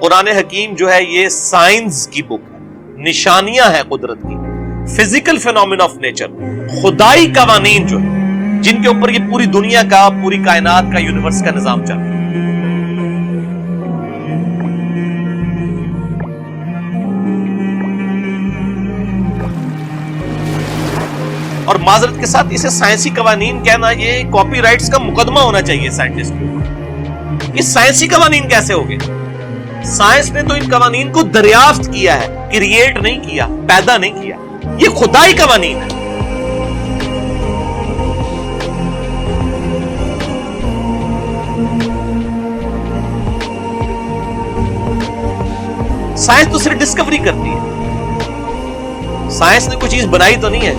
قرآن حکیم جو ہے یہ سائنس کی بک ہے، نشانیاں ہیں قدرت کی، فزیکل فینومینا آف نیچر، خدائی قوانین جو ہے جن کے اوپر یہ پوری دنیا کا، پوری کائنات کا، یونیورس کا نظام چل رہا ہے۔ اور معذرت کے ساتھ اسے سائنسی قوانین کہنا، یہ کاپی رائٹس کا مقدمہ ہونا چاہیے سائنٹسٹ کو۔ یہ سائنسی قوانین کیسے ہو گئے؟ سائنس نے تو ان قوانین کو دریافت کیا ہے، کریٹ نہیں کیا، پیدا نہیں کیا، یہ خدائی قوانین ہے۔ سائنس تو صرف ڈسکوری کرتی ہے، سائنس نے کوئی چیز بنائی تو نہیں ہے،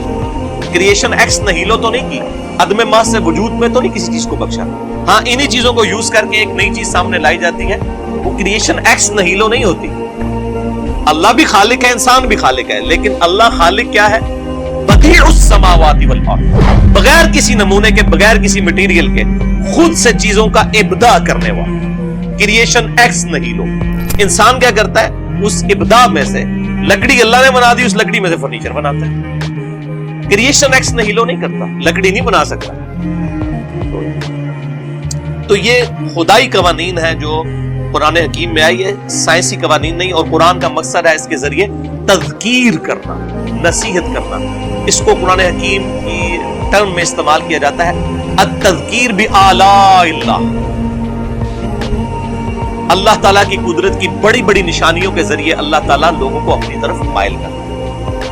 کریشن ایکس نہیلو تو نہیں کی، عدم محض سے وجود میں تو نہیں کسی چیز کو بخشا۔ ہاں انہی چیزوں کو یوز کر کے ایک نئی چیز سامنے لائی جاتی ہے، وہ کریشن ایکس نہیلو نہیں ہوتی۔ اللہ بھی خالق ہے، انسان بھی خالق ہے، لیکن اللہ خالق کیا ہے؟ بدیع السماوات والارض، بغیر کسی نمونے کے، بغیر کسی مٹیریل کے خود سے چیزوں کا ابداع کرنے والا، کریشن ایکس نہیلو۔ انسان کیا کرتا ہے؟ اس ابداع میں سے لکڑی اللہ نے بنا دی، اس لکڑی میں سے فرنیچر بناتا ہے۔ کریشن ایکس نہیلو نہیں کرتا، لکڑی نہیں بنا سکتا۔ تو یہ خدائی قوانین ہیں جو قرآن حکیم میں آئی ہے، سائنسی قوانین نہیں۔ اور قرآن کا مقصد ہے اس کے ذریعے تذکیر کرنا، نصیحت کرنا۔ اس کو قرآن حکیم کی ٹرم میں استعمال کیا جاتا ہے التذکیر بآلاء اللہ، اللہ تعالیٰ کی قدرت کی بڑی بڑی نشانیوں کے ذریعے اللہ تعالیٰ لوگوں کو اپنی طرف مائل کرتا ہے۔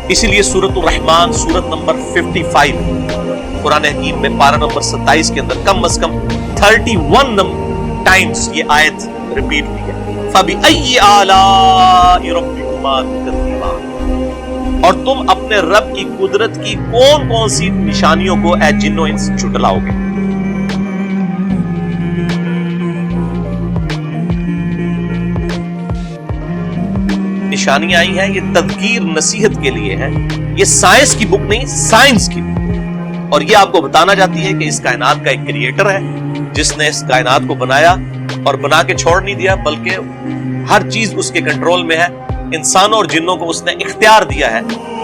اسی لیے سورۃ الرحمن، سورت نمبر 55 قرآن حکیم میں پارہ نمبر 27 کے اندر کم از کم 31 ٹائمز یہ آیت ریپیٹ ہوئی ہے، فَبِأَيِّ آلَاءِ رَبِّكُمَا تُكَذِّبَانِ، اور تم اپنے رب کی قدرت کی کون کون سی نشانیوں کو اے جنو انس جھٹلاؤ گے۔ نشانیاں آئی ہیں، یہ تذکیر نصیحت کے لیے ہے، یہ سائنس کی بک نہیں، سائنس کی بک۔ اور یہ آپ کو بتانا چاہتی ہے کہ اس کائنات کا ایک کریٹر ہے جس نے اس کائنات کو بنایا اور بنا کے چھوڑ نہیں دیا، بلکہ ہر چیز اس کے کنٹرول میں ہے۔ انسانوں اور جنوں کو اس نے اختیار دیا ہے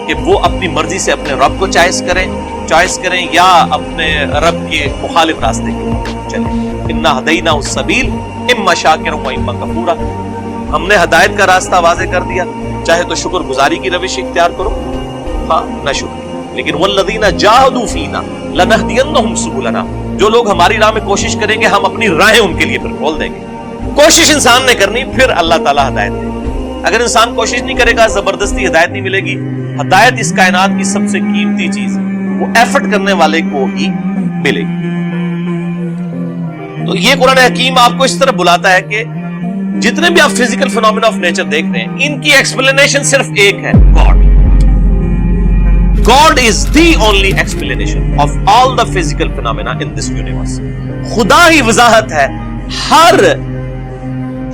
کہ وہ اپنی مرضی سے اپنے رب کو چوائس کریں یا اپنے رب کے مخالف راستے کی چلیں۔ انا ہدیناہ السبیل اما شاکرا و اما کفورا، ہم نے ہدایت کا راستہ واضح کر دیا، چاہے تو شکر گزاری کی روش اختیار کرو، ہاں نہ شکر، لیکن والذین جاہدوا فینا لنہدینہم سبلنا، جو لوگ ہماری راہ میں کوشش کریں گے ہم اپنی راہیں ان کے لیے پھر کھول دیں گے۔ کوشش انسان نے کرنی، پھر اللہ تعالیٰ ہدایت دے گا۔ اگر انسان کوشش نہیں کرے گا، زبردستی ہدایت نہیں ملے گی۔ ہدایت اس کائنات کی سب سے قیمتی چیز ہے، وہ ایفرٹ کرنے والے کو ہی ملے گی۔ تو یہ قرآن حکیم آپ کو اس طرح بلاتا ہے کہ جتنے بھی آپ فزیکل فینومینا آف نیچر دیکھ رہے ہیں، ان کی ایکسپلینیشن صرف ایک ہے، God. God is the only explanation of all the physical phenomena in this universe. خدا ہی وضاحت ہے، ہر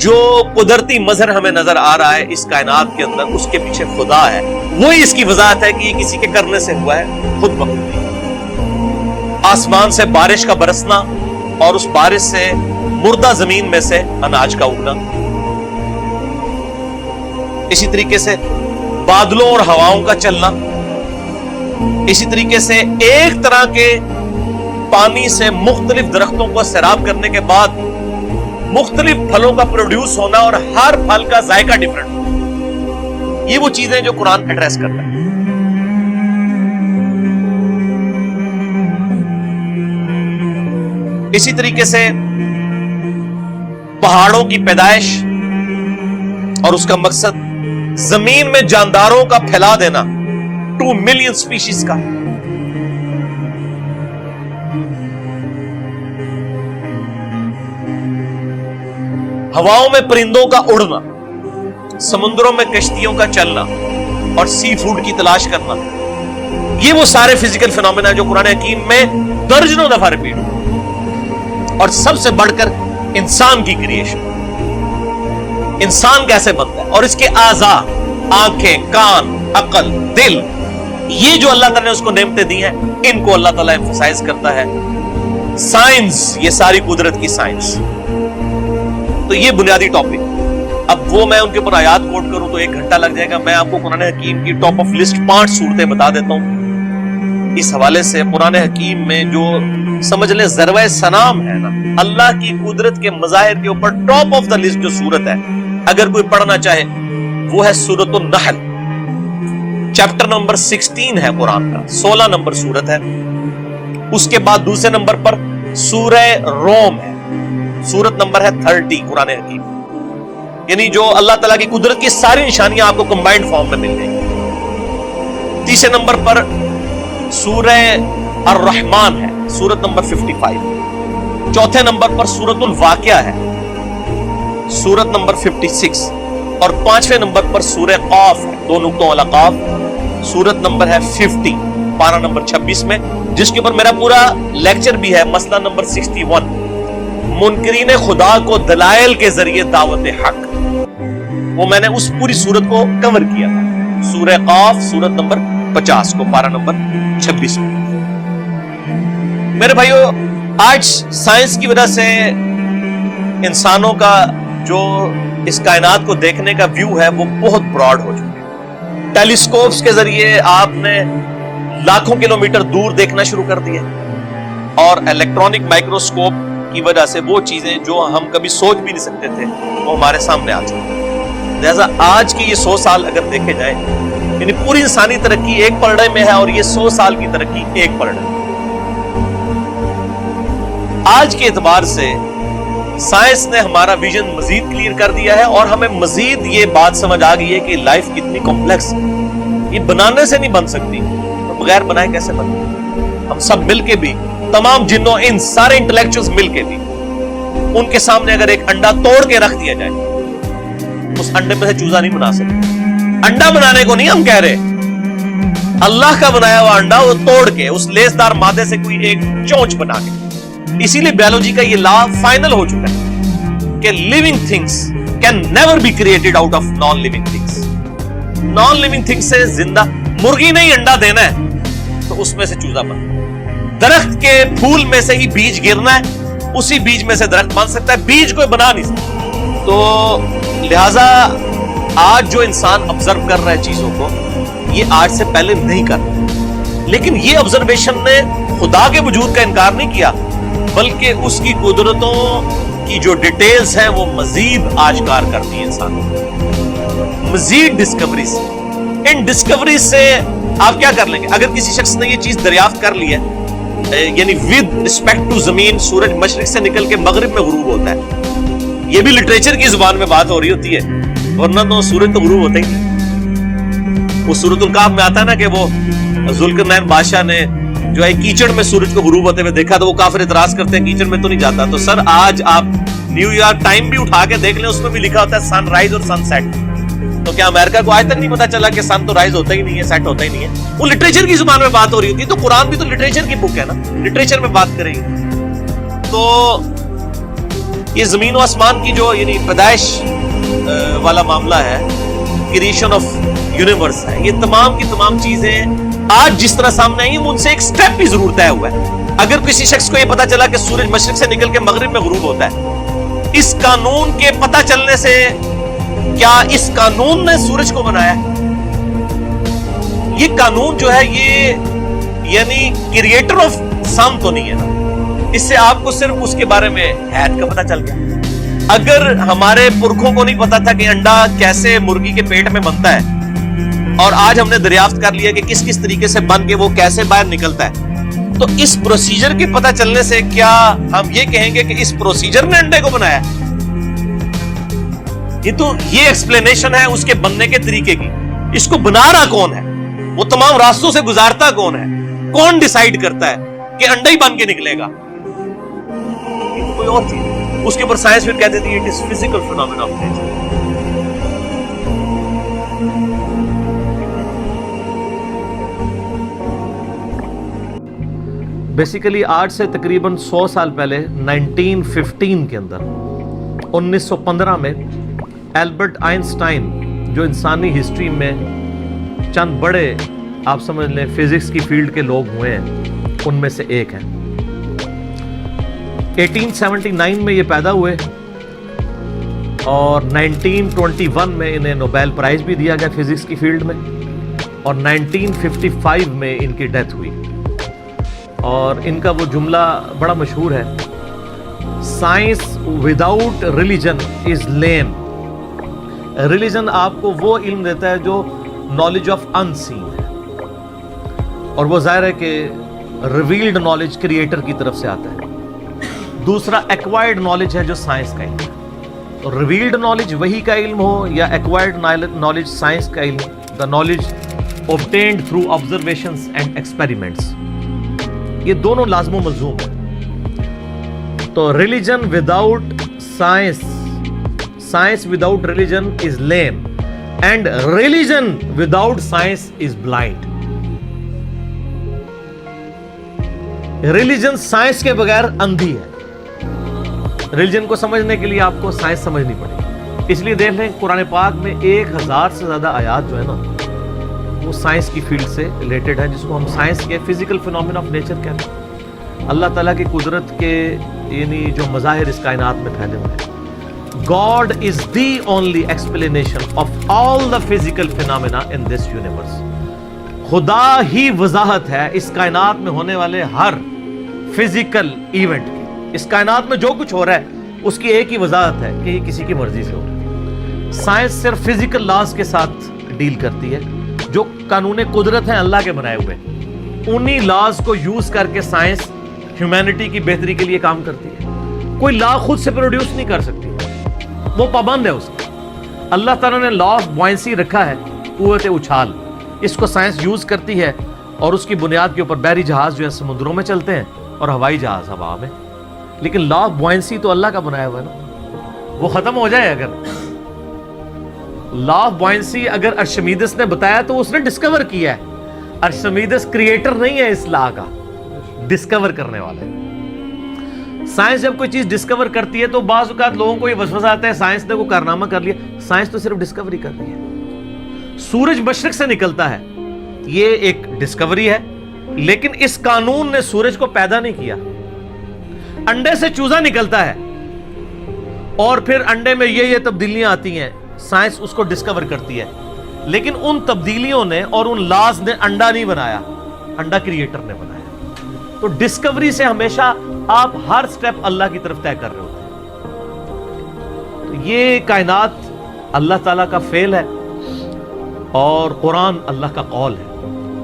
جو قدرتی مظہر ہمیں نظر آ رہا ہے اس کائنات کے اندر، اس کے پیچھے خدا ہے، وہی اس کی وضاحت ہے کہ یہ کسی کے کرنے سے ہوا ہے، خود بخود نہیں۔ آسمان سے بارش کا برسنا اور اس بارش سے مردہ زمین میں سے اناج کا اگنا، اسی طریقے سے بادلوں اور ہواؤں کا چلنا، اسی طریقے سے ایک طرح کے پانی سے مختلف درختوں کو سیراب کرنے کے بعد مختلف پھلوں کا پروڈیوس ہونا اور ہر پھل کا ذائقہ ڈیفرنٹ ہونا، یہ وہ چیزیں جو قرآن ایڈریس کرتا ہے۔ اسی طریقے سے پہاڑوں کی پیدائش اور اس کا مقصد زمین میں جانداروں کا پھیلا دینا، 2 ملین سپیشیز کا۔ ہواؤں میں پرندوں کا اڑنا، سمندروں میں کشتیوں کا چلنا اور سی فوڈ کی تلاش کرنا، یہ وہ سارے فزیکل فینومینا جو قرآن حکیم میں درجنوں دفعہ ریپیٹ ہوئے۔ اور سب سے بڑھ کر انسان کی کریشن، انسان کیسے بنتا ہے اور اس کے اعضاء، آنکھیں، کان، عقل، دل، یہ جو اللہ تعالیٰ نے اس کو نعمتیں دی ہیں، ان کو اللہ تعالیٰ ایمفسائز کرتا ہے۔ سائنس، یہ ساری قدرت کی سائنس۔ تو یہ بنیادی ٹاپک اب وہ میں ان کے اوپر آیات کوٹ کروں تو 1 گھنٹہ لگ جائے گا. میں آپ کو قرآن حکیم کی ٹاپ آف لسٹ 5 صورتیں بتا دیتا ہوں. اس حوالے سے قرآن حکیم میں جو سمجھ لیں ذروہ سنام ہے نا, اللہ کی قدرت کے مظاہر کے اوپر ٹاپ آف دا لسٹ جو صورت ہے, اگر کوئی پڑھنا چاہے وہ ہے سورۃ النحل. چیپٹر نمبر 16 ہے قرآن کا, 16 نمبر صورت ہے. اس کے بعد دوسرے نمبر پر سورہ روم ہے, صورت نمبر ہے 30 قرآن حکیم. یعنی جو اللہ تعالیٰ کی قدرت کی ساری نشانیاں آپ کو کمبائنڈ فارم میں مل گئی. تیسرے نمبر پر سورہ الرحمن ہے, سورت نمبر 55. چوتھے نمبر پر سورۃ الواقعہ ہے, سورت نمبر 56. اور 5ویں نمبر پر سورہ قاف ہے, 2 نقطوں والا قاف, سورت نمبر ہے 50, پارہ نمبر 26 میں, جس کے اوپر میرا پورا لیکچر بھی ہے, مسئلہ نمبر 61, منکرین خدا کو دلائل کے ذریعے دعوت حق. وہ میں نے اس پوری سورت کو کور کیا تھا, سورہ قاف سورت نمبر 50 کو, پارہ نمبر 26 میں. میرے بھائیو, آج سائنس کی وجہ سے انسانوں کا جو اس کائنات کو دیکھنے کا ویو ہے وہ بہت براڈ ہو چکا ہے. ٹیلیسکوپس کے ذریعے آپ نے لاکھوں کلومیٹر دور دیکھنا شروع کر دیا, اور الیکٹرانک مائکروسکوپ کی وجہ سے وہ چیزیں جو ہم کبھی سوچ بھی نہیں سکتے تھے وہ ہمارے سامنے آ چکی ہیں. لہذا آج کے یہ 100 سال اگر دیکھے جائیں, یعنی پوری انسانی ترقی ایک پلڑے میں ہے, اور یہ 100 سال کی ترقی ایک پلڑے میں. آج کے اعتبار سے سائنس نے ہمارا ویژن مزید کلیئر کر دیا ہے, اور ہمیں مزید یہ بات سمجھ آ گئی ہے کہ لائف کتنی کمپلیکس ہے. یہ بنانے سے نہیں بن سکتی, تو بغیر بنائے کیسے بنتی؟ ہم سب مل کے بھی, تمام جنوں ان سارے انٹلیکچوئلز مل کے بھی, ان کے سامنے اگر ایک انڈا توڑ کے رکھ دیا جائے, اس انڈے میں سے چوزا نہیں بنا سکتے. انڈا بنانے کو نہیں ہم کہہ رہے, اللہ کا بنایا ہوا انڈا وہ توڑ کے اس لیسدار مادے سے کوئی ایک چونچ بنا کے. اسی لیے بیولوجی کا یہ لا فائنل ہو چکا ہے کہ living things can never be created out of non living things. Non living things سے زندہ مرغی نہیں انڈا دینا ہے تو اس میں سے چوزا بننا. درخت کے پھول میں سے ہی بیج گرنا ہے, اسی بیج میں سے درخت بن سکتا ہے, بیج کوئی بنا نہیں سکتا. تو لہذا آج جو انسان آبزرو کر رہا ہے چیزوں کو, یہ آج سے پہلے نہیں کر رہا. لیکن یہ آبزرویشن نے خدا کے وجود کا انکار نہیں کیا, بلکہ اس کی قدرتوں کی جو ڈیٹیلز ہیں وہ مزید آشکار کرتی ہیں انسان کو, مزید ڈسکوریز. ان ڈسکوریز سے آپ کیا کر لیں گے؟ اگر کسی شخص نے یہ چیز دریافت کر لی ہے, یعنی ود رسپیکٹ ٹو زمین سورج مشرق سے نکل کے مغرب میں غروب ہوتا ہے, یہ بھی لٹریچر کی زبان میں بات ہو رہی ہوتی ہے, ورنہ تو سورج تو غروب ہوتا ہی نہیں. وہ سورۃ الکہف میں آتا ہے نا کہ وہ ذوالقرنین بادشاہ نے جو ہے کیچڑ میں سورج کو غروب ہوتے ہوئے دیکھا, تو وہ کافر اعتراض کرتے ہیں کیچڑ میں تو نہیں جاتا. تو سر آج آپ نیو یارک ٹائم بھی اٹھا کے دیکھ لیں, اس میں بھی لکھا ہوتا ہے سن رائز اور سن سیٹ. تو کیا امریکہ کو آج تک نہیں پتا چلا کہ سن تو رائز ہوتا ہی نہیں ہے, سیٹ ہوتا ہی نہیں ہے؟ وہ لٹریچر کی زبان میں بات ہو رہی ہوتی ہے. تو قرآن بھی تو لٹریچر کی بک ہے نا, لٹریچر میں بات کریں گے. تو یہ زمین و آسمان کی جو یعنی پیدائش والا معاملہ ہے, کریشن آف یونیورس ہے, یہ تمام کی تمام چیزیں آج جس طرح سامنے آئی ہیں ان سے ایک سٹیپ بھی ضرور طے ہوا ہے. اگر کسی شخص کو یہ پتا چلا کہ سورج مشرق سے نکل کے مغرب میں غروب ہوتا ہے, اس قانون کے پتا چلنے سے کیا اس قانون نے سورج کو بنایا ہے؟ یہ قانون جو ہے یہ یعنی کریٹر آف سن تو نہیں ہے نا, اس سے آپ کو صرف اس کے بارے میں حید کا پتا چل گیا. اگر ہمارے پرکھوں کو نہیں پتا تھا کہ انڈا کیسے مرغی کے پیٹ میں بنتا ہے, اور آج ہم نے دریافت کر لیا کہ کس کس طریقے سے بن کے وہ کیسے باہر نکلتا ہے, تو اس پروسیجر کے پتا چلنے سے کیا ہم یہ کہیں گے کہ اس پروسیجر نے انڈے کو بنایا؟ یہ تو یہ ایکسپلینیشن ہے اس کے بننے کے طریقے کی. اس کو بنا رہا کون ہے, وہ تمام راستوں سے گزارتا کون ہے, کون ڈیسائیڈ کرتا ہے کہ انڈا ہی بن کے نکلے گا؟ یہ تو کوئی اور چیز ہے. اس کے اوپر سائنس پھر کہہ دیتی ہے it is physical phenomena of nature. Basically آج سے تقریباً 100 سال پہلے 1915 کے اندر 1915 میں البرٹ آئنسٹائن جو انسانی ہسٹری میں چند بڑے آپ سمجھ لیں فزکس کی فیلڈ کے لوگ ہوئے ہیں, ان میں سے ایک ہیں. 1879 میں یہ پیدا ہوئے, اور 1921 میں انہیں نوبیل پرائز بھی دیا گیا فزکس کی فیلڈ میں، اور 1955 میں ان کی ڈیتھ ہوئی۔ اور ان کا وہ جملہ بڑا مشہور ہے، science without religion is lame. Religion آپ کو وہ علم دیتا ہے جو نالج آف ان سین ہے، اور وہ ظاہر ہے کہ ریویلڈ نالج کریٹر کی طرف سے آتا ہے۔ دوسرا ایکوائرڈ نالج ہے جو سائنس کا علم ہے۔ تو ریویلڈ نالج وحی کا علم ہو یا ایکوائرڈ نالج سائنس کا علم، the knowledge obtained through observations and experiments، یہ دونوں لازم و ملزوم ہے۔ تو religion without science, science without religion is lame، and religion without science is blind. Religion science کے بغیر اندھی ہے۔ ریلیجن کو سمجھنے کے لیے آپ کو سائنس سمجھنی پڑے گی، اس لیے دیکھ لیں قرآن پاک میں 1000 سے زیادہ آیات جو ہے نا وہ سائنس کی فیلڈ سے ریلیٹڈ ہے، جس کو ہم سائنس کے فزیکل فینومینا آف نیچر کہتے ہیں۔ اللہ تعالیٰ کی قدرت کے یعنی جو مظاہر اس کائنات میں پھیلے ہوئے ہیں۔ God is the only explanation of all the physical phenomena in this universe۔ خدا ہی وضاحت ہے اس کائنات میں ہونے والے ہر فزیکل ایونٹ کی۔ اس کائنات میں جو کچھ ہو رہا ہے اس کی ایک ہی وضاحت ہے کہ یہ کسی کی مرضی سے ہو رہا ہے۔ سائنس صرف فزیکل لاز کے ساتھ ڈیل کرتی ہے، جو قانون قدرت ہیں اللہ کے بنائے ہوئے، انہی لاز کو یوز کر کے سائنس ہیومینٹی کی بہتری کے لیے کام کرتی ہے۔ کوئی لا خود سے پروڈیوس نہیں کر سکتی، وہ پابند ہے اس کا۔ اللہ تعالیٰ نے لا آف بوائنسی رکھا ہے، قوت اچھال، اس کو سائنس یوز کرتی ہے، اور اس کی بنیاد کے اوپر بحری جہاز جو ہے سمندروں میں چلتے ہیں اور ہوائی جہاز ہوا میں۔ لیکن لا آف بوائنسی تو اللہ کا بنایا ہوا ہے نا، وہ ختم ہو جائے اگر لا آف بوائنسی اگر ارشمیدس نے بتایا تو اس نے ڈسکور کیا ہے۔ ارشمیدس کریٹر نہیں ہے اس لا کا، ڈسکور کرنے والا ہے۔ سائنس جب کوئی چیز ڈسکور کرتی ہے تو بعض اوقات لوگوں کو یہ وسوسہ آتا ہے سائنس نے کوئی کارنامہ کر لیا۔ سائنس تو صرف ڈسکوری کر رہی ہے۔ سورج مشرق سے نکلتا ہے، یہ ایک ڈسکوری ہے، لیکن اس قانون نے سورج کو پیدا نہیں کیا۔ انڈے سے چوزا نکلتا ہے اور پھر انڈے میں یہ تبدیلیاں آتی ہیں، سائنس اس کو ڈسکور کرتی ہے، لیکن ان تبدیلیوں نے اور ان لاز نے انڈا نہیں بنایا، انڈا کریٹر نے بنایا۔ تو ڈسکوری سے ہمیشہ آپ ہر سٹیپ اللہ کی طرف طے کر رہے ہوتے ہیں۔ تو یہ کائنات اللہ تعالیٰ کا فعل ہے اور قرآن اللہ کا قول ہے۔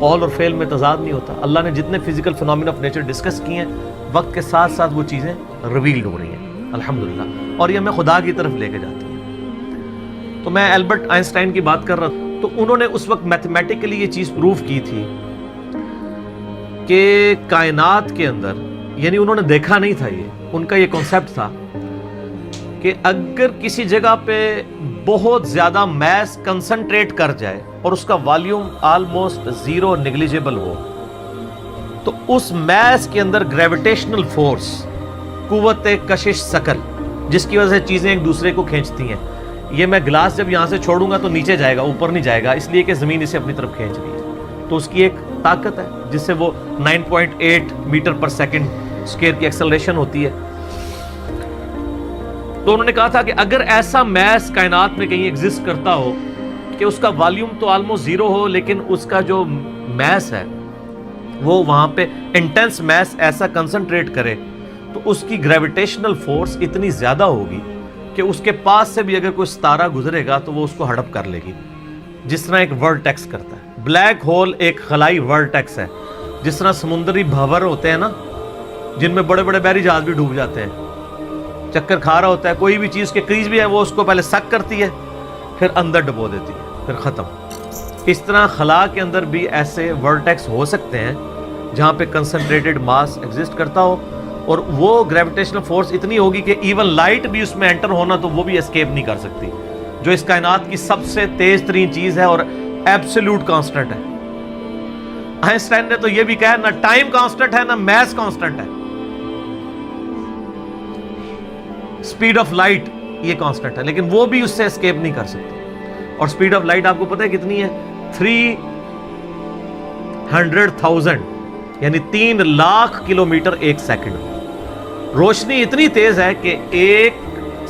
قول اور فعل میں تضاد نہیں ہوتا۔ اللہ نے جتنے physical phenomena of nature discuss کیے ہیں، وقت کے ساتھ ساتھ وہ چیزیں ریویلڈ ہو رہی ہیں الحمدللہ، اور یہ ہمیں خدا کی طرف لے کے جاتی ہیں۔ تو میں البرٹ آئنسٹائن کی بات کر رہا تھا، تو انہوں نے اس وقت میتھمیٹیکلی یہ چیز پروف کی تھی کہ کائنات کے اندر، یعنی انہوں نے دیکھا نہیں تھا، یہ ان کا یہ کانسیپٹ تھا کہ اگر کسی جگہ پہ بہت زیادہ میس کنسنٹریٹ کر جائے اور اس کا والیوم آلموسٹ زیرو نیگلیجیبل ہو، تو اس میس کے اندر گریویٹیشنل فورس، قوت کشش ثقل، جس کی وجہ سے چیزیں ایک دوسرے کو کھینچتی ہیں۔ یہ میں گلاس جب یہاں سے چھوڑوں گا تو نیچے جائے گا، اوپر نہیں جائے گا، اس لیے کہ زمین اسے اپنی طرف کھینچ رہی ہے۔ تو اس کی ایک طاقت ہے جس سے وہ 9.8 میٹر پر سیکنڈ اسکوائر کی ایکسلریشن ہوتی ہے۔ تو انہوں نے کہا تھا کہ اگر ایسا میس کائنات میں کہیں ایگزسٹ کرتا ہو کہ اس کا والیوم تو آلموسٹ زیرو ہو، لیکن اس کا جو میس ہے وہ وہاں پہ انٹینس میس ایسا کنسنٹریٹ کرے، تو اس کی گریویٹیشنل فورس اتنی زیادہ ہوگی کہ اس کے پاس سے بھی اگر کوئی ستارہ گزرے گا تو وہ اس کو ہڑپ کر لے گی، جس طرح ایک ورٹیکس کرتا ہے۔ بلیک ہول ایک خلائی ورٹیکس ہے، جس طرح سمندری بھنور ہوتے ہیں نا، جن میں بڑے بڑے بحری جہاز بھی ڈوب جاتے ہیں، چکر کھا رہا ہوتا ہے، کوئی بھی چیز کے قریب بھی ہے وہ اس کو پہلے سک کرتی ہے پھر اندر ڈبو دیتی ہے، پھر ختم۔ اس طرح خلا کے اندر بھی ایسے ورٹیکس ہو سکتے ہیں جہاں پہ کنسنٹریٹڈ ماس ایگزسٹ کرتا ہو، اور وہ گریویٹیشنل فورس اتنی ہوگی کہ ایون لائٹ بھی اس میں انٹر ہونا تو وہ بھی اسکیپ نہیں کر سکتی، جو اس کائنات کی سب سے تیز ترین چیز ہے اور ایبسولوٹ کانسٹنٹ ہے۔ آئنسٹائن نے تو یہ بھی کہا، نہ ٹائم کانسٹنٹ ہے نہ میس کانسٹنٹ ہے، سپیڈ آف لائٹ یہ کانسٹنٹ ہے، لیکن وہ بھی اس سے اسکیپ نہیں کر سکتی۔ اور سپیڈ آف لائٹ آپ کو پتہ ہے کتنی ہے؟ 300,000 یعنی 3 لاکھ کلومیٹر ایک سیکنڈ۔ روشنی اتنی تیز ہے کہ 1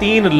3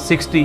60,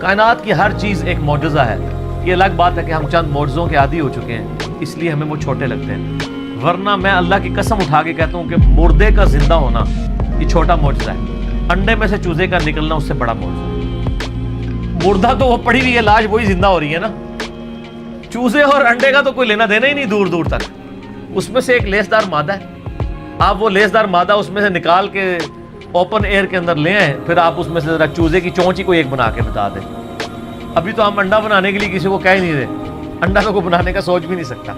کائنات کی ہر چیز ایک معجزہ ہے. یہ الگ بات ہے کہ ہم چند معجزوں کے عادی ہو چکے ہیں اس لیے ہمیں وہ چھوٹے لگتے ہیں, ورنہ میں اللہ کی قسم اٹھا کے کہتا ہوں کہ مردے کا زندہ ہونا یہ چھوٹا معجزہ ہے. انڈے میں سے چوزے کا نکلنا اس سے بڑا معجزہ ہے. مردہ تو وہ پڑی ہوئی ہے لاش, وہی زندہ ہو رہی ہے نا. چوزے اور انڈے کا تو کوئی لینا دینا ہی نہیں دور دور تک. اس میں سے ایک لیسدار مادہ ہے, آپ وہ لیسدار مادہ اس میں سے نکال کے اوپن ایئر کے اندر لے آئیں, پھر آپ اس میں سے ذرا چوزے کی چونچ ہی کوئی ایک بنا کے بتا دیں. ابھی تو ہم انڈا بنانے کے لیے کسی کو کہہ ہی نہیں رہے, انڈا تو کوئی بنانے کا سوچ بھی نہیں سکتا.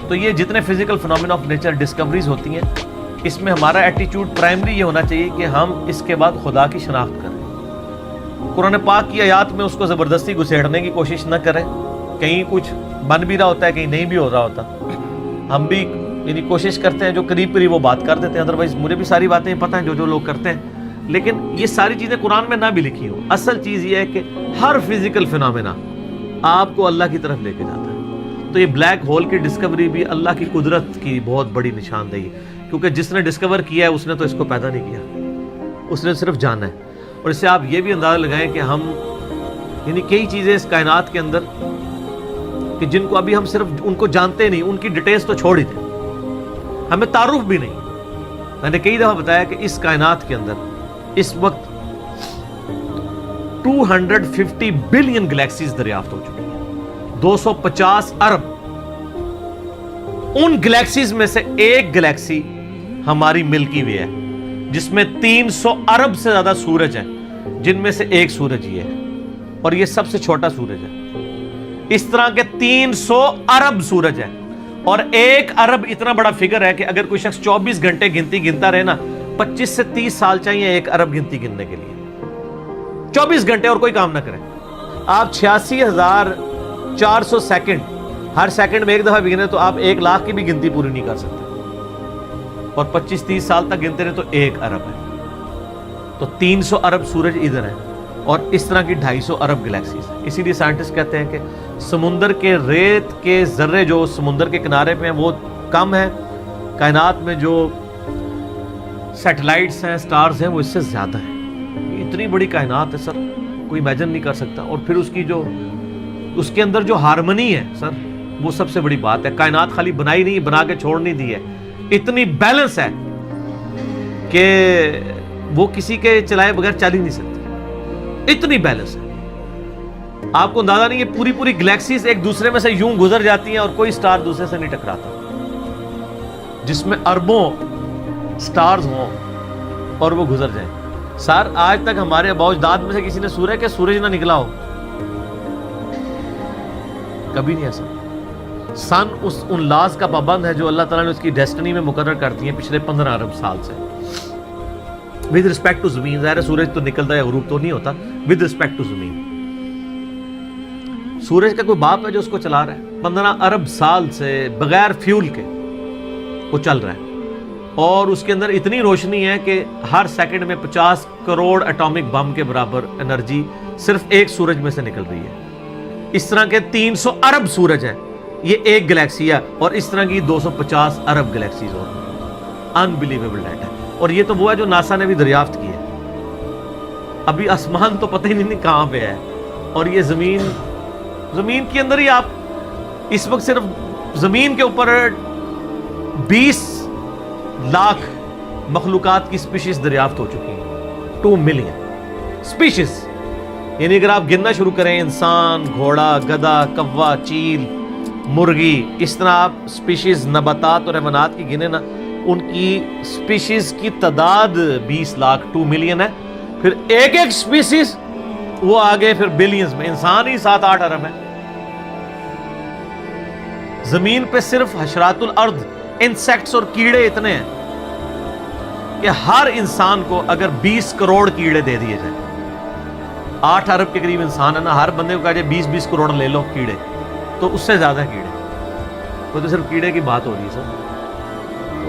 تو یہ جتنے physical phenomena of nature discoveries ہوتی ہیں, اس میں ہمارا ایٹیچیوڈ پرائمری یہ ہونا چاہیے کہ ہم اس کے بعد خدا کی شناخت کریں. قرآن پاک کی آیات میں اس کو زبردستی گھسیڑنے کی کوشش نہ کریں. کہیں کچھ بن بھی رہا ہوتا ہے, کہیں نہیں بھی ہو رہا ہوتا. ہم بھی یعنی کوشش کرتے ہیں جو قریب قریب وہ بات کر دیتے ہیں, ادروائز مجھے بھی ساری باتیں پتہ ہیں جو لوگ کرتے ہیں, لیکن یہ ساری چیزیں قرآن میں نہ بھی لکھی ہوں. اصل چیز یہ ہے کہ ہر فزیکل فنومینا آپ کو اللہ کی طرف لے کے جاتا ہے. تو یہ بلیک ہول کی ڈسکوری بھی اللہ کی قدرت کی بہت بڑی نشاندہی ہے, کیونکہ جس نے ڈسکور کیا ہے اس نے تو اس کو پیدا نہیں کیا, اس نے صرف جانا ہے. اور اس سے آپ یہ بھی اندازہ لگائیں کہ ہم یعنی کئی چیزیں اس کائنات کے اندر کہ جن کو ابھی ہم صرف ان کو جانتے نہیں, ان کی ڈیٹیلز تو چھوڑ ہی دیں, ہمیں تعارف بھی نہیں. میں نے کئی دفعہ بتایا کہ اس کائنات کے اندر اس وقت 250 بلین گلیکسیز دریافت ہو چکی ہیں, 250 ارب. ان گلیکسیز میں سے ایک گلیکسی ہماری ملکی وے ہے, جس میں 300 ارب سے زیادہ سورج ہیں, جن میں سے ایک سورج یہ ہے, اور یہ سب سے چھوٹا سورج ہے. اس طرح کے 300 ارب سورج ہیں, اور 1 ارب اتنا بڑا فگر ہے کہ اگر کوئی شخص 24 گھنٹے گنتی گنتا رہے نا, 25 سے 30 سال چاہیے 1 ارب گنتی گننے کے لیے. 24 گھنٹے اور کوئی کام نہ کریں. آپ 86,400 سیکنڈ, ہر سیکنڈ میں ایک دفعہ بھی گنے تو آپ 1 لاکھ کی بھی گنتی پوری نہیں کر سکتے, اور 25-30 سال تک گنتے رہے تو 1 ارب ہے. تو 300 ارب سورج ادھر ہے, اور اس طرح کی 250 ارب گلیکسیز. اسی لیے سائنٹسٹ کہتے ہیں کہ سمندر کے ریت کے ذرے جو سمندر کے کنارے پہ ہیں وہ کم ہے, کائنات میں جو سیٹلائٹس ہیں, سٹارز ہیں, وہ اس سے زیادہ ہیں. اتنی بڑی کائنات ہے سر, کوئی امیجن نہیں کر سکتا. اور پھر اس کی جو اس کے اندر جو ہارمنی ہے سر, وہ سب سے بڑی بات ہے. کائنات خالی بنائی نہیں, بنا کے چھوڑ نہیں دی ہے, اتنی بیلنس ہے کہ وہ کسی کے چلائے بغیر چل ہی نہیں سکتی. اتنی بیلنس ہے, آپ کو اندازہ نہیں ہے. پوری گلیکسیز ایک دوسرے میں سے یوں گزر جاتی ہیں اور کوئی سٹار دوسرے سے نہیں ٹکراتا, جس میں اربوں سٹارز ہوں اور وہ گزر جائیں. سر آج تک ہمارے آباء و اجداد میں سے کسی نے سورج کے سورج نہ نکلا ہو, کبھی نہیں ایسا. سن ان لاز کا پابند ہے جو اللہ تعالیٰ نے اس کی ڈیسٹنی میں مقرر کر دی ہیں پچھلے 15 ارب سال سے. ود رسپیکٹ ٹو زمین, ظاہر ہے سورج تو نکلتا ہے, غروب تو نہیں ہوتا. ود رسپیکٹ ٹو زمین, سورج کا کوئی باپ ہے جو اس کو چلا رہا ہے. 15 ارب سال سے بغیر فیول کے وہ چل رہا ہے, اور اس کے اندر اتنی روشنی ہے کہ ہر سیکنڈ میں 50 کروڑ ایٹامک بم کے برابر انرجی صرف ایک سورج میں سے نکل رہی ہے. اس طرح کے 300 ارب سورج ہیں, یہ ایک گلیکسی ہے, اور اس طرح کی 250 ارب گلیکسیز اور انبلیویبل ڈیٹا. اور یہ تو وہ ہے جو ناسا نے بھی دریافت کی ہے. ابھی آسمان تو پتہ ہی نہیں کہاں پہ ہے, اور یہ زمین کے اندر ہی آپ اس وقت صرف زمین کے اوپر 20 لاکھ مخلوقات کی سپیشیز دریافت ہو چکی ہیں. 2 ملین سپیشیز, یعنی اگر آپ گننا شروع کریں, انسان, گھوڑا, گدھا, کوا, چیل, مرغی, اس طرح آپ سپیشیز نباتات اور حیوانات کی گنے نا, ان کی سپیشیز کی تعداد 20 لاکھ 2 ملین ہے. پھر ایک سپیشیز وہ آگے پھر بلینز میں, انسان ہی 7-8 ارب ہے. زمین پہ صرف حشرات الارض, انسیکٹس اور کیڑے اتنے ہیں کہ ہر انسان کو اگر 20 کروڑ کیڑے دے دیے جائیں, 8 ارب کے قریب انسان ہے نا, ہر بندے کو کہا جائے 20-20 کروڑ لے لو کیڑے, تو اس سے زیادہ کیڑے. وہ تو صرف کیڑے کی بات ہو رہی ہے سر.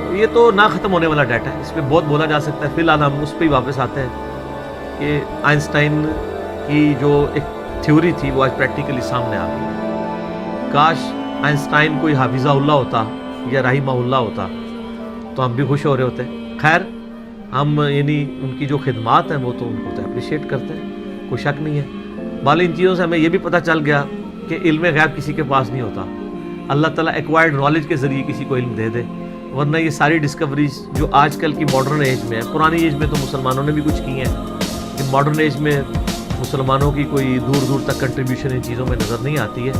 تو یہ تو نہ ختم ہونے والا ڈیٹا ہے, اس پہ بہت بولا جا سکتا ہے. فی الحال ہم اس پہ ہی واپس آتے ہیں کہ آئنسٹائن کی جو ایک تھیوری تھی وہ آج پریکٹیکلی سامنے آ گئی. کاش آئنسٹائن کوئی حافظہ اللہ ہوتا یا رحمہ اللہ ہوتا تو ہم بھی خوش ہو رہے ہوتے. خیر, ہم یعنی ان کی جو خدمات ہیں وہ تو ان کو تو اپریشیٹ کرتے ہیں. کوئی شک نہیں ہے. بالی ان چیزوں سے ہمیں یہ بھی پتہ چل گیا کہ علم غیب کسی کے پاس نہیں ہوتا. اللہ تعالیٰ ایکوائرڈ نالج کے ذریعے کسی کو علم دے دے, ورنہ یہ ساری ڈسکوریز جو آج کل کی ماڈرن ایج میں ہے, پرانی ایج میں تو مسلمانوں نے بھی کچھ کی ہیں, کہ ماڈرن ایج میں مسلمانوں کی کوئی دور دور تک کنٹریبیوشن ان چیزوں میں نظر نہیں آتی ہے.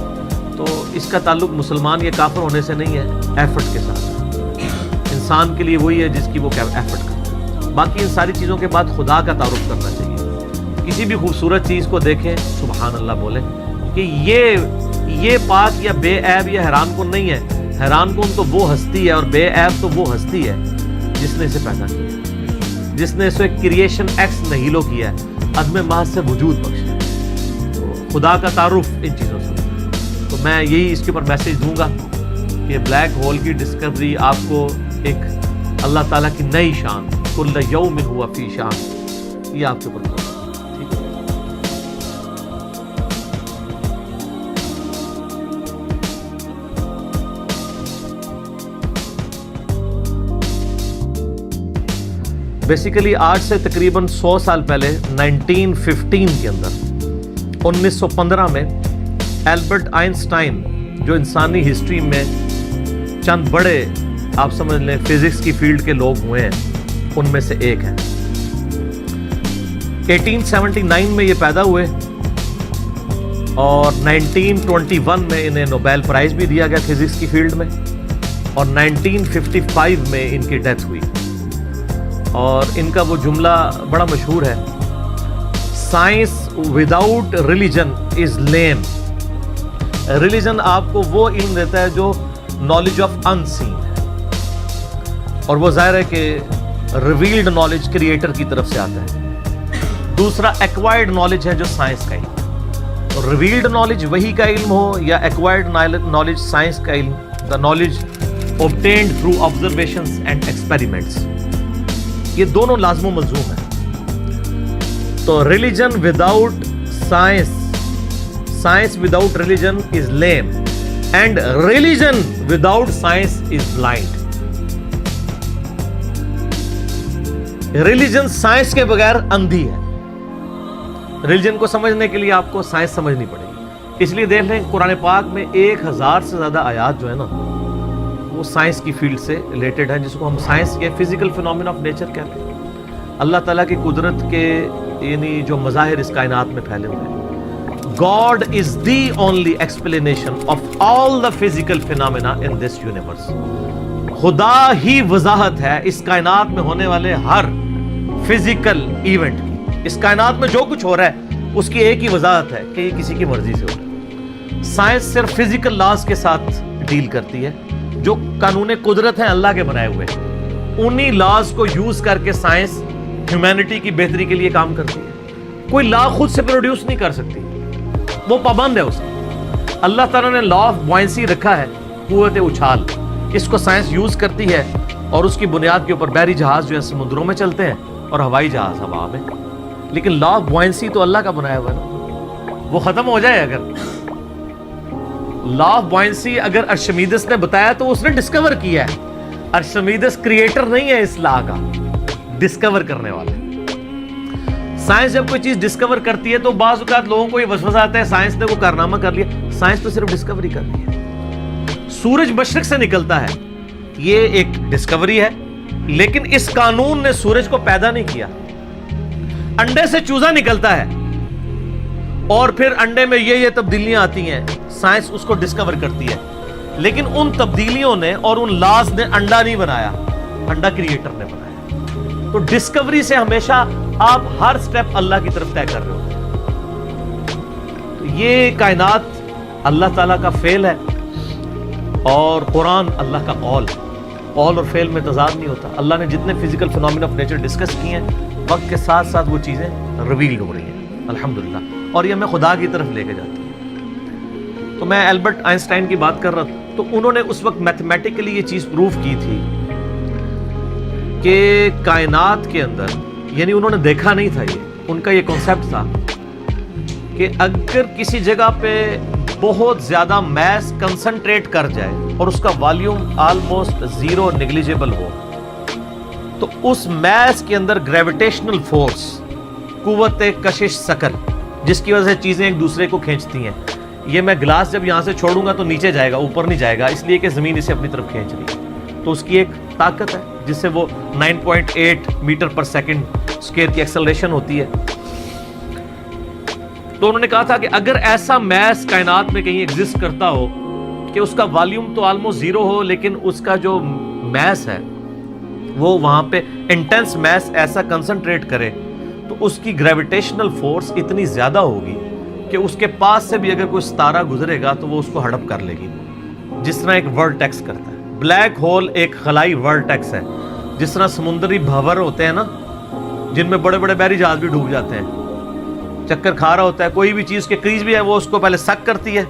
تو اس کا تعلق مسلمان یا کافر ہونے سے نہیں ہے, ایفرٹ کے ساتھ. انسان کے لیے وہی ہے جس کی وہ ایفرٹ کرتا ہے. باقی ان ساری چیزوں کے بعد خدا کا تعارف کرنا چاہیے. کسی بھی خوبصورت چیز کو دیکھیں سبحان اللہ بولیں کہ یہ پاک یا بے عیب یا حیران کن نہیں ہے. حیران کن تو وہ ہستی ہے اور بے عیب تو وہ ہستی ہے جس نے اسے پیدا کیا, جس نے اسے کریشن ایکس نہیلو کیا ہے, عدم محض سے وجود بخشا. تو خدا کا تعارف ان چیزوں سے. تو میں یہی اس کے اوپر میسیج دوں گا کہ بلیک ہول کی ڈسکوری آپ کو ایک اللہ تعالیٰ کی نئی شان, کل یوم ہوا فی شان, یہ آپ کے اوپر ٹھیک ہے. بیسیکلی آج سے تقریباً 100 سال پہلے 1915 کے اندر 1915 میں البرٹ آئنسٹائن جو انسانی ہسٹری میں چند بڑے آپ سمجھ لیں فزکس کی فیلڈ کے لوگ ہوئے ہیں, ان میں سے ایک ہیں. 1879 میں یہ پیدا ہوئے اور 1921 میں انہیں نوبیل پرائز بھی دیا گیا فزکس کی فیلڈ میں, اور 1955 میں ان کی ڈیتھ ہوئی. اور ان کا وہ جملہ بڑا مشہور ہے, science without religion is lame. Religion آپ کو وہ علم دیتا ہے جو نالج آف ان سین ہے, اور وہ ظاہر ہے کہ ریویلڈ نالج کریٹر کی طرف سے آتا ہے. دوسرا ایکوائرڈ نالج ہے جو سائنس کا علم. ریویلڈ نالج وحی کا علم ہو یا ایکوائرڈ نالج سائنس کا علم, the knowledge obtained through observations and experiments, یہ دونوں لازم و ملزوم ہیں. تو religion without science, science without religion is lame, and religion without science is blind. Religion science کے بغیر اندھی ہے. ریلیجن کو سمجھنے کے لیے آپ کو سائنس سمجھنی پڑے گی. اس لیے دیکھ لیں قرآن پاک میں 1000 سے زیادہ آیات جو ہے نا وہ سائنس کی فیلڈ سے ریلیٹڈ ہیں, جس کو ہم سائنس کے فزیکل فینومینا آف نیچر کہتے ہیں. اللہ تعالیٰ کی قدرت کے یعنی جو مظاہر اس کائنات میں پھیلے ہوئے ہیں. God is the only explanation of all the physical phenomena in this universe. خدا ہی وضاحت ہے اس کائنات میں ہونے والے ہر فزیکل ایونٹ کی. اس کائنات میں جو کچھ ہو رہا ہے اس کی ایک ہی وضاحت ہے کہ یہ کسی کی مرضی سے ہو رہا ہے. سائنس صرف فزیکل لاز کے ساتھ ڈیل کرتی ہے جو قانون قدرت ہیں اللہ کے بنائے ہوئے. انہی لاز کو یوز کر کے سائنس ہیومینٹی کی بہتری کے لیے کام کرتی ہے. کوئی لا خود سے پروڈیوس نہیں کر سکتی, وہ پابند ہے اس کی. اللہ تعالیٰ نے لا آف بوائنسی رکھا ہے, قوت اچھال, اس کو سائنس یوز کرتی ہے اور اس کی بنیاد کے اوپر بحری جہاز جو ہے سمندروں میں چلتے ہیں اور ہوائی جہاز ہوا میں. لیکن لا آف بوائنسی تو اللہ کا بنایا ہوا ہے نا, وہ ختم ہو جائے. اگر لا آف بوائنسی اگر ارشمیدس نے بتایا تو اس نے ڈسکور کیا ہے. ارشمیدس کریٹر نہیں ہے اس لا کا, ڈسکور کرنے والا. سائنس جب کوئی چیز ڈسکور کرتی ہے تو بعض اوقات لوگوں کو یہ وسوسہ آتا ہے سائنس نے وہ کارنامہ کر لیا. سائنس تو صرف ڈسکوری کر رہی ہے. سورج مشرق سے نکلتا ہے, یہ ایک ڈسکوری ہے, لیکن اس قانون نے سورج کو پیدا نہیں کیا. انڈے سے چوزا نکلتا ہے اور پھر انڈے میں یہ تبدیلیاں آتی ہیں, سائنس اس کو ڈسکور کرتی ہے, لیکن ان تبدیلیوں نے اور ان لاز نے انڈا نہیں بنایا, انڈا کریٹر نے بنایا. تو ڈسکوری سے ہمیشہ آپ ہر سٹیپ اللہ کی طرف طے کر رہے ہوتے ہیں. تو یہ کائنات اللہ تعالیٰ کا فعل ہے اور قرآن اللہ کا قول. قول اور فعل میں تضاد نہیں ہوتا. اللہ نے جتنے physical phenomena of nature discuss کیے ہیں وقت کے ساتھ ساتھ وہ چیزیں ریویلڈ ہو رہی ہیں الحمدللہ, اور یہ ہمیں خدا کی طرف لے کے جاتی ہے. تو میں البرٹ آئنسٹائن کی بات کر رہا تھا, تو انہوں نے اس وقت میتھمیٹیکلی یہ چیز پروف کی تھی کہ کائنات کے اندر, یعنی انہوں نے دیکھا نہیں تھا, یہ ان کا یہ کانسیپٹ تھا کہ اگر کسی جگہ پہ بہت زیادہ میس کنسنٹریٹ کر جائے اور اس کا والیوم آلموسٹ زیرو نیگلیجیبل ہو تو اس میس کے اندر گریویٹیشنل فورس, قوت کشش ثقل, جس کی وجہ سے چیزیں ایک دوسرے کو کھینچتی ہیں. یہ میں گلاس جب یہاں سے چھوڑوں گا تو نیچے جائے گا, اوپر نہیں جائے گا, اس لیے کہ زمین اسے اپنی طرف کھینچ رہی ہے. تو اس کی ایک طاقت ہے جس سے وہ 9.8 میٹر پر سیکنڈ اسکوائر کی ایکسلریشن ہوتی ہے. تو انہوں نے کہا تھا کہ اگر ایسا میس کائنات میں کہیں ایگزسٹ کرتا ہو کہ اس کا والیوم تو آلموسٹ زیرو ہو, لیکن اس کا جو میس ہے وہ وہاں پہ انٹینس میس ایسا کنسنٹریٹ کرے, تو اس کی گریویٹیشنل فورس اتنی زیادہ ہوگی کہ اس کے پاس سے بھی اگر کوئی ستارہ گزرے گا تو وہ اس کو ہڑپ کر لے گی, جس طرح ایک ورٹیکس کرتا ہے. بلیک ہول ایک خلائی ورٹیکس ہے, جس طرح سمندری بھنور ہوتے ہیں نا, جن میں بڑے بڑے بحری جہاز بھی ڈوب جاتے ہیں, چکر کھا رہا ہوتا ہے, کوئی بھی چیز کے قریب بھی ہے وہ اس کو پہلے سک کرتی ہے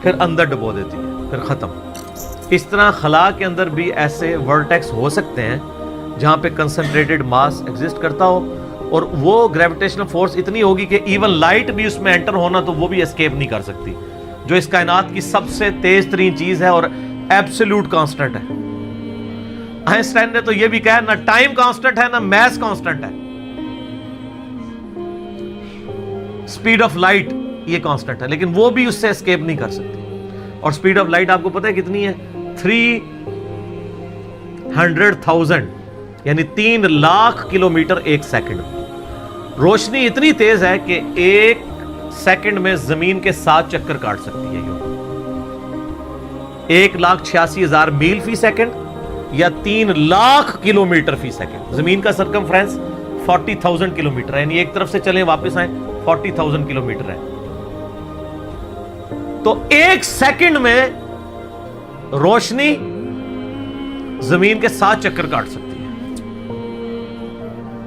پھر اندر ڈبو دیتی ہے, پھر ختم. اس طرح خلا کے اندر بھی ایسے ورٹیکس ہو سکتے ہیں جہاں پہ کنسنٹریٹڈ ماس ایگزسٹ کرتا ہو, اور وہ گریویٹیشنل فورس اتنی ہوگی کہ ایون لائٹ بھی اس میں انٹر ہونا تو وہ بھی اسکیپ نہیں کر سکتی, جو اس کائنات کی سب سے تیز ترین چیز ہے اور ایبسولوٹ کانسٹنٹ ہے. آئنسٹائن نے تو یہ بھی کہا نہ ٹائم کانسٹنٹ ہے نہ میس کانسٹنٹ ہے, سپیڈ آف لائٹ یہ کانسٹنٹ ہے, لیکن وہ بھی اس سے اسکیپ نہیں کر سکتی. اور سپیڈ آف لائٹ آپ کو پتہ ہے کتنی ہے؟ 300,000 یعنی 3 لاکھ کلومیٹر ایک سیکنڈ. روشنی اتنی تیز ہے کہ ایک سیکنڈ میں زمین کے 7 چکر کاٹ سکتی ہے. 1,86,000 میل فی سیکنڈ یا 3 لاکھ کلومیٹر فی سیکنڈ. زمین کا سرکمفرنس 40,000 کلومیٹر ہے, یعنی ایک طرف سے چلیں واپس آئیں 40,000 کلومیٹر ہے. تو ایک سیکنڈ میں روشنی زمین کے 7 چکر کاٹ سکتی ہے.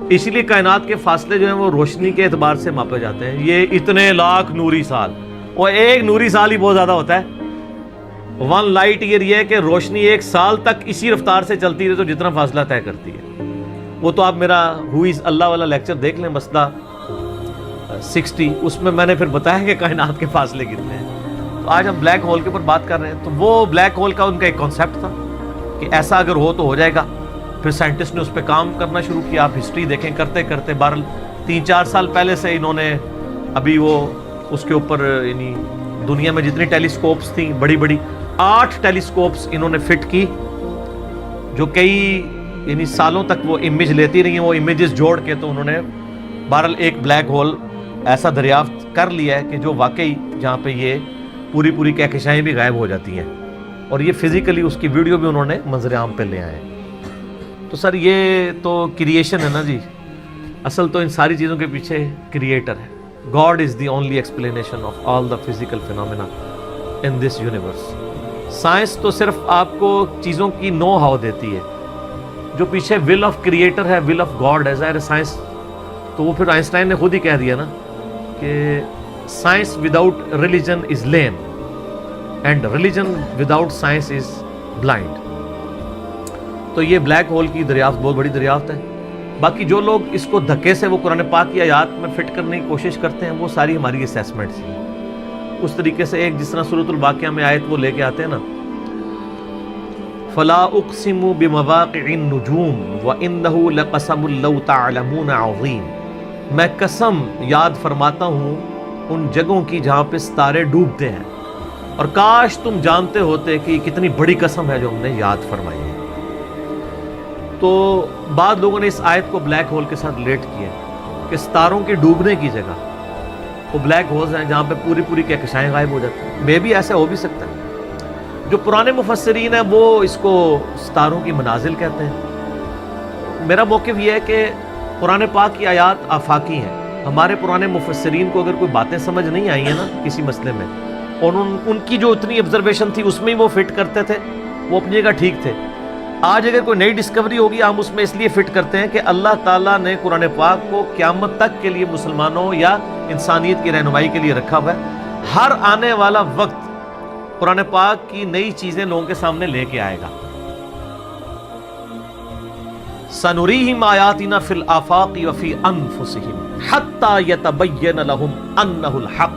اسی لیے کائنات کے فاصلے جو ہیں وہ روشنی کے اعتبار سے ماپے جاتے ہیں. یہ اتنے لاکھ نوری سال, اور ایک نوری سال ہی بہت زیادہ ہوتا ہے. 1 لائٹ ایئر یہ ہے کہ روشنی ایک سال تک اسی رفتار سے چلتی رہے تو جتنا فاصلہ طے کرتی ہے. وہ تو آپ میرا ہو از اللہ والا لیکچر دیکھ لیں, مسئلہ 60, اس میں میں نے پھر بتایا کہ کائنات کے فاصلے کتنے ہیں. تو آج ہم بلیک ہول کے اوپر بات کر رہے ہیں. تو وہ بلیک ہول کا ان کا ایک کانسیپٹ تھا کہ ایسا اگر ہو تو ہو جائے گا. پھر سائنٹسٹ نے اس پہ کام کرنا شروع کیا. آپ ہسٹری دیکھیں, کرتے کرتے 3-4 سال پہلے سے انہوں نے ابھی وہ اس کے اوپر یعنی دنیا میں جتنی ٹیلیسکوپس تھیں بڑی بڑی 8 ٹیلیسکوپس انہوں نے فٹ کی, جو کئی یعنی سالوں تک وہ امیج لیتی رہی ہیں. وہ امیجز جوڑ کے تو انہوں نے بہرحال ایک بلیک ہول ایسا دریافت کر لیا ہے کہ جو واقعی جہاں پہ یہ پوری کہکشائیں بھی غائب ہو جاتی ہیں, اور یہ فزیکلی اس کی ویڈیو بھی انہوں نے منظر عام پہ لے آئے. تو سر یہ تو کریشن ہے نا جی, اصل تو ان ساری چیزوں کے پیچھے کریٹر ہے. God is the only explanation of all the physical phenomena in this universe. Science تو صرف آپ کو چیزوں کی نو ہاؤ دیتی ہے, جو پیچھے ول آف کریٹر ہے, ول آف گاڈ ہے. ظاہر سائنس تو وہ پھر آئنسٹائن نے خود ہی کہہ دیا نا کہ science without religion is lame and religion without science is blind. تو یہ بلیک ہول کی دریافت بہت بڑی دریافت ہے. باقی جو لوگ اس کو دھکے سے وہ قرآن پاک کی آیات میں فٹ کرنے کی کوشش کرتے ہیں وہ ساری ہماری اسیسمنٹس ہیں. اس طریقے سے ایک جس طرح سورۃ الواقعہ میں آیت وہ لے کے آتے ہیں نا, فلا اقسم بمواقع النجوم وانه لقسم لو تعلمون عظیم. میں قسم یاد فرماتا ہوں ان جگہوں کی جہاں پہ ستارے ڈوبتے ہیں, اور کاش تم جانتے ہوتے کہ یہ کتنی بڑی قسم ہے جو ہم نے یاد فرمائی ہے. تو بعض لوگوں نے اس آیت کو بلیک ہول کے ساتھ ریلیٹ کیا کہ ستاروں کے ڈوبنے کی جگہ وہ بلیک ہولز ہیں جہاں پہ پوری کہکشائیں غائب ہو جاتی ہیں. میں بھی ایسا ہو بھی سکتا ہے. جو پرانے مفسرین ہیں وہ اس کو ستاروں کی منازل کہتے ہیں. میرا موقف یہ ہے کہ قرآن پاک کی آیات آفاقی ہیں. ہمارے پرانے مفسرین کو اگر کوئی باتیں سمجھ نہیں آئی ہیں نا کسی مسئلے میں, اور ان کی جو اتنی آبزرویشن تھی اس میں ہی وہ فٹ کرتے تھے, وہ اپنی جگہ ٹھیک تھے. آج اگر کوئی نئی ڈسکوری ہوگی ہم اس میں اس لیے فٹ کرتے ہیں کہ اللہ تعالیٰ نے قرآن پاک کو قیامت تک کے لیے مسلمانوں یا انسانیت کی رہنمائی کے لیے رکھا ہوا ہے. ہر آنے والا وقت قرآن پاک کی نئی چیزیں لوگوں کے سامنے لے کے آئے گا. سنریہم آیاتنا فی الآفاق وفی انفسہم حتی یتبین لہم انہ الحق.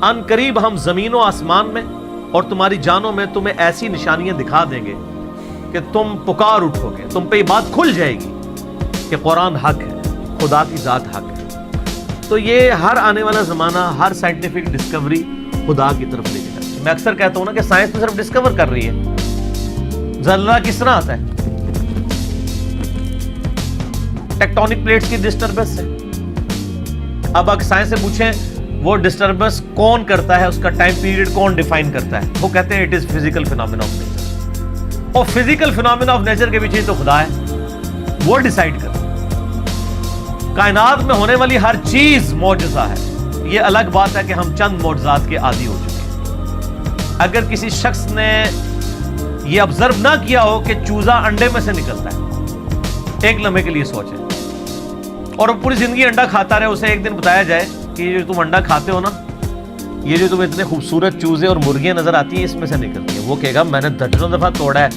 ان قریب ہم زمین و آسمان میں اور تمہاری جانوں میں تمہیں ایسی نشانیاں دکھا دیں گے کہ تم پکار اٹھو گے, تم پہ یہ بات کھل جائے گی کہ قرآن حق ہے, خدا کی ذات حق ہے. تو یہ ہر آنے والا زمانہ، ہر سائنٹیفک ڈسکوری خدا کی طرف لے کے جاتا ہے. میں اکثر کہتا ہوں نا کہ سائنس تو صرف ڈسکور کر رہی ہے. زلزلہ کس طرح آتا ہے؟ ٹیکٹونک پلیٹس کی ڈسٹربنس سے. اب اگر سائنس سے پوچھیں وہ ڈسٹربنس کون کرتا ہے، اس کا ٹائم پیریڈ کون ڈیفائن کرتا ہے، وہ کہتے ہیں it is physical phenomena of nature. اور فزیکل فینومینا آف نیچر کے پیچھے تو خدا ہے، وہ ڈیسائیڈ کرتا ہے. کائنات میں ہونے والی ہر چیز معجزہ ہے. یہ الگ بات ہے کہ ہم چند معجزات کے عادی ہو چکے ہیں. اگر کسی شخص نے یہ آبزرو نہ کیا ہو کہ چوزا انڈے میں سے نکلتا ہے، ایک لمحے کے لیے سوچیں، اور وہ پوری زندگی انڈا کھاتا رہے، اسے ایک دن بتایا جائے کہ یہ جو تم انڈا کھاتے ہو نا، یہ جو تمہیں اتنے خوبصورت چوزے اور مرغیاں نظر آتی ہیں اس میں سے نکلتی ہیں. وہ کہے گا میں نے درجنوں دفعہ توڑا ہے،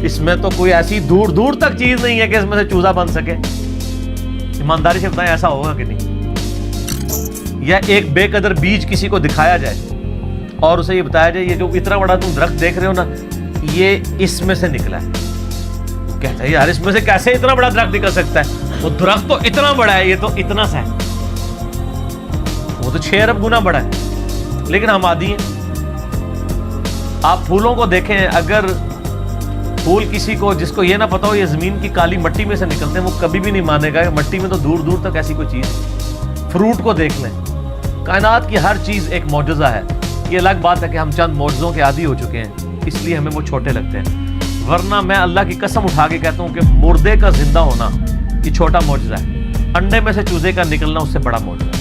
اس میں تو کوئی ایسی دور دور تک چیز نہیں ہے کہ اس میں سے چوزا بن سکے. ایمانداری سے بتائیں ایسا ہوگا کہ نہیں؟ یا ایک بے قدر بیج کسی کو دکھایا جائے اور اسے یہ بتایا جائے یہ جو اتنا بڑا تم درخت دیکھ رہے ہو نا، یہ اس میں سے نکلا ہے. کہتا ہے یار اس میں سے کیسے اتنا بڑا درخت نکل سکتا ہے؟ وہ درخت تو اتنا بڑا ہے، یہ تو اتنا سا ہے، وہ تو 6 ارب گنا بڑا ہے. لیکن ہم عادی ہیں. آپ پھولوں کو دیکھیں، اگر پھول کسی کو جس کو یہ نہ پتا ہو یہ زمین کی کالی مٹی میں سے نکلتے ہیں، وہ کبھی بھی نہیں مانے گا کہ مٹی میں تو دور دور تک ایسی کوئی چیز. فروٹ کو دیکھ لیں، کائنات کی ہر چیز ایک معجزہ ہے. یہ الگ بات ہے کہ ہم چند معجزوں کے عادی ہو چکے ہیں، اس لیے ہمیں وہ چھوٹے لگتے ہیں. ورنہ میں اللہ کی قسم اٹھا کے کہتا ہوں کہ مردے کا زندہ ہونا یہ چھوٹا معجزہ ہے. انڈے میں سے چوزے کا نکلنا اس سے بڑا معجزہ ہے.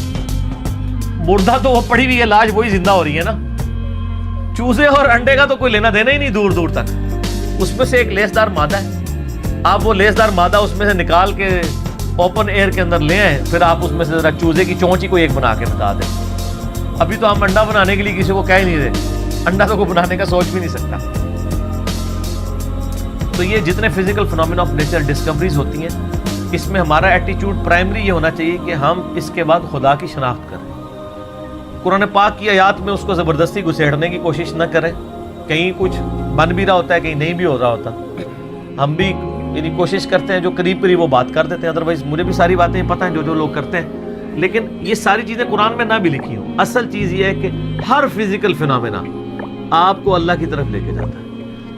مردہ تو وہ پڑی ہوئی ہے لاش، وہی زندہ ہو رہی ہے نا. چوزے اور انڈے کا تو کوئی لینا دینا ہی نہیں دور دور تک. اس میں سے ایک لیسدار مادہ ہے، آپ وہ لیسدار مادہ اس میں سے نکال کے اوپن ایئر کے اندر لے آئیں، پھر آپ اس میں سے ذرا چوزے کی چونچ ہی کوئی ایک بنا کے بتا دیں. ابھی تو ہم انڈا بنانے کے لیے کسی کو کہہ ہی نہیں رہے، انڈا تو کوئی بنانے کا سوچ بھی نہیں سکتا. تو یہ جتنے physical phenomena of nature discoveries ہوتی ہیں، اس میں ہمارا ایٹیچیوڈ پرائمری یہ ہونا چاہیے کہ ہم اس کے بعد خدا کی شناخت کریں. قرآن پاک کی آیات میں اس کو زبردستی گھسیڑنے کی کوشش نہ کریں. کہیں کچھ بن بھی رہا ہوتا ہے، کہیں نہیں بھی ہو رہا ہوتا. ہم بھی یعنی کوشش کرتے ہیں جو قریب قریب وہ بات کر دیتے ہیں، ادروائز مجھے بھی ساری باتیں پتہ ہیں جو لوگ کرتے ہیں. لیکن یہ ساری چیزیں قرآن میں نہ بھی لکھی ہوں. اصل چیز یہ ہے کہ ہر فزیکل فینومینا آپ کو اللہ کی طرف لے کے جاتا ہے.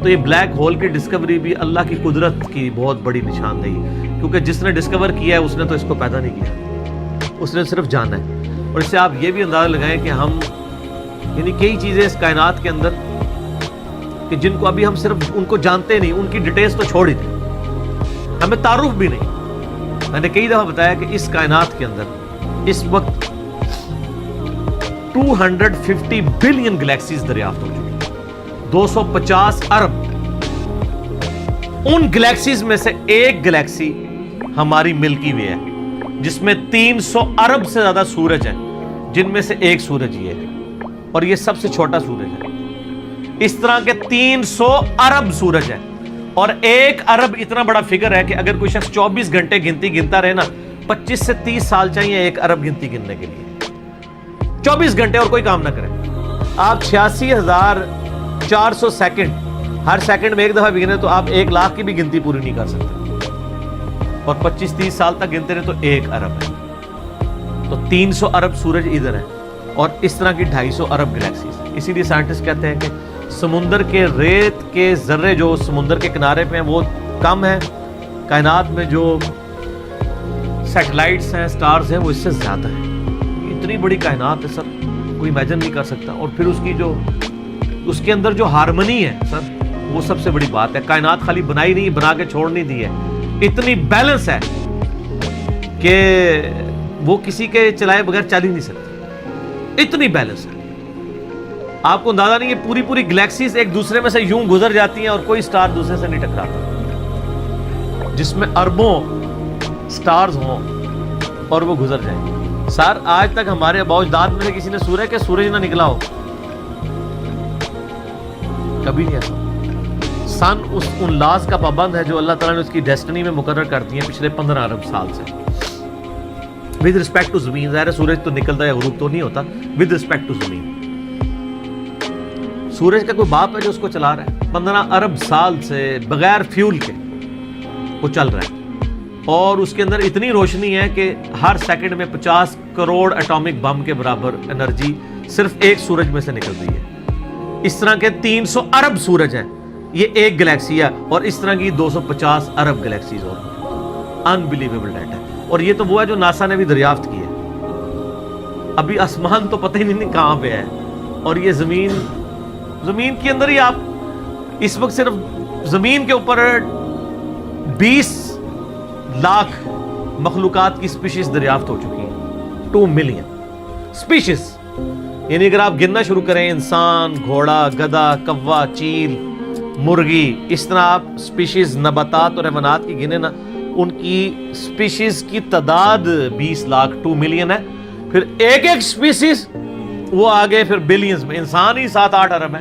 تو یہ بلیک ہول کی ڈسکوری بھی اللہ کی قدرت کی بہت بڑی نشاندہی ہے، کیونکہ جس نے ڈسکور کیا ہے اس نے تو اس کو پیدا نہیں کیا، اس نے صرف جانا ہے. اور اس سے آپ یہ بھی اندازہ لگائیں کہ ہم یعنی کئی چیزیں اس کائنات کے اندر کہ جن کو ابھی ہم صرف ان کو جانتے نہیں، ان کی ڈیٹیلز تو چھوڑ ہی تھی، ہمیں تعارف بھی نہیں. میں نے کئی دفعہ بتایا کہ اس کائنات کے اندر اس وقت 250 بلین گلیکسیز دریافت ہو چکی ہیں، 250 ارب. ان گلیکسیز میں سے ایک گلیکسی ہماری ملکی وے ہے، جس میں 300 ارب سے زیادہ سورج ہیں، جن میں سے ایک سورج یہ ہے، اور یہ سب سے چھوٹا سورج ہے. اس طرح کے 300 ارب سورج ہیں، اور 1 ارب اتنا بڑا فگر ہے کہ اگر کوئی شخص 24 گھنٹے گنتی گنتا رہے نا، 25 سے 30 سال چاہیے 1 ارب گنتی گننے کے لیے. 24 گھنٹے اور کوئی کام نہ کریں. آپ 86,400 سیکنڈ، ہر سیکنڈ میں ایک دفعہ بھی گنے تو آپ 1 لاکھ کی بھی گنتی پوری نہیں کر سکتے. اور 25-30 سال تک گنتے رہے تو 1 ارب ہے. تو 300 ارب سورج ادھر ہے، اور اس طرح کی 250 ارب گلیکسیز. اسی لیے سائنٹسٹ کہتے ہیں کہ سمندر کے ریت کے ذرے جو سمندر کے کنارے پہ ہیں وہ کم ہیں، کائنات میں جو سیٹلائٹس ہیں، سٹارز ہیں، وہ اس سے زیادہ ہیں. اتنی بڑی کائنات ہے سر، کوئی امیجن نہیں کر سکتا. اور پھر اس کے اندر جو ہارمنی ہے سر، وہ سب سے بڑی بات ہے. کائنات خالی بنائی نہیں، بنا کے چھوڑ نہیں دی ہے، اتنی بیلنس ہے کہ وہ کسی کے چلائے بغیر چل ہی نہیں سکتی. اتنی بیلنس ہے، آپ کو اندازہ نہیں. یہ پوری گلیکسیز ایک دوسرے میں سے یوں گزر جاتی ہیں اور کوئی سٹار دوسرے سے نہیں ٹکراتا، جس میں اربوں سٹارز ہوں اور وہ گزر جائیں. سر آج تک ہمارے آباء و اجداد میں سے کسی نے سورج کے سورج نہ نکلا ہو، کبھی نہیں ایسا. سن ان لاز کا پابند ہے جو اللہ تعالیٰ نے اس کی ڈیسٹنی میں مقرر کر دی ہیں پچھلے 15 ارب سال سے. ود رسپیکٹ ٹو زمین، ظاہر ہے سورج تو نکلتا یا غروب تو نہیں ہوتا. ود رسپیکٹ ٹو زمین، سورج کا کوئی باپ ہے جو اس کو چلا رہا ہے. 15 ارب سال سے بغیر فیول کے وہ چل رہا ہے. اور اس کے اندر اتنی روشنی ہے کہ ہر سیکنڈ میں 50 کروڑ ایٹامک بم کے برابر انرجی صرف ایک سورج میں سے نکل رہی ہے. اس طرح کے 300 ارب سورج ہیں, یہ ایک گلیکسی ہے, اور اس طرح کی 250 ارب گلیکسیز اور انبلیویبل ڈیٹا ہے. اور یہ تو وہ ہے جو ناسا نے بھی دریافت کی ہے. ابھی آسمان تو پتہ ہی نہیں کہاں پہ ہے, اور یہ زمین کے اندر ہی آپ اس وقت صرف زمین کے اوپر 20 لاکھ مخلوقات کی سپیشیز دریافت ہو چکی ہیں. 2 ملین سپیشیز, یعنی اگر آپ گننا شروع کریں انسان, گھوڑا, گدھا, کوا, چیل, مرغی, اس طرح آپ سپیشیز نباتات اور حیوانات کی گنے نا, ان کی سپیشیز کی تعداد 20 لاکھ 2 ملین ہے. پھر ایک ایک سپیشیز وہ آگے پھر بلینز میں, انسان ہی 7-8 ارب ہے.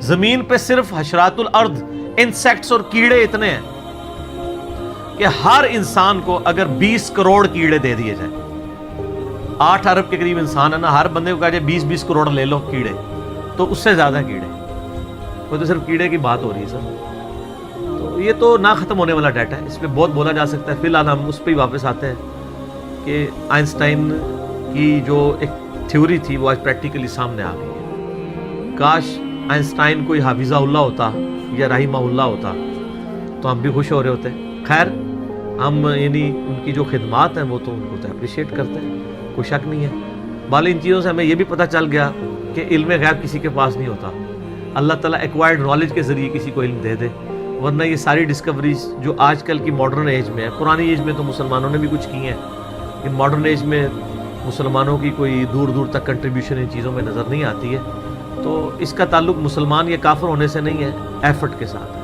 زمین پہ صرف حشرات الارض, انسیکٹس اور کیڑے اتنے ہیں کہ ہر انسان کو اگر 20 کروڑ کیڑے دے دیے جائیں, 8 ارب کے قریب انسان ہے نا, ہر بندے کو کہا جائے 20-20 کروڑ لے لو کیڑے, تو اس سے زیادہ کیڑے. وہ تو صرف کیڑے کی بات ہو رہی ہے سر. تو یہ تو نہ ختم ہونے والا ڈیٹا ہے, اس پہ بہت بولا جا سکتا ہے. فی الحال ہم اس پہ ہی واپس آتے ہیں کہ آئنسٹائن کی جو ایک تھیوری تھی وہ آج پریکٹیکلی سامنے آ گئی ہے. کاش آئنسٹائن کوئی حافظہ اللہ ہوتا یا رحمہ اللہ ہوتا تو ہم بھی خوش ہو رہے ہوتے. خیر, ہم یعنی ان کی جو خدمات ہیں وہ تو ان کو تو اپریشیٹ کرتے ہیں, کوئی شک نہیں ہے. بال ان چیزوں سے ہمیں یہ بھی پتہ چل گیا کہ علم غیب کسی کے پاس نہیں ہوتا. اللہ تعالیٰ ایکوائرڈ نالج کے ذریعے کسی کو علم دے دے, ورنہ یہ ساری ڈسکوریز جو آج کل کی ماڈرن ایج میں ہے, پرانی ایج میں تو مسلمانوں نے بھی کچھ کی ہیں, لیکن ماڈرن ایج میں مسلمانوں کی کوئی دور دور تک کنٹریبیوشن ان چیزوں میں نظر نہیں آتی ہے. تو اس کا تعلق مسلمان یا کافر ہونے سے نہیں ہے, ایفرٹ کے ساتھ ہے.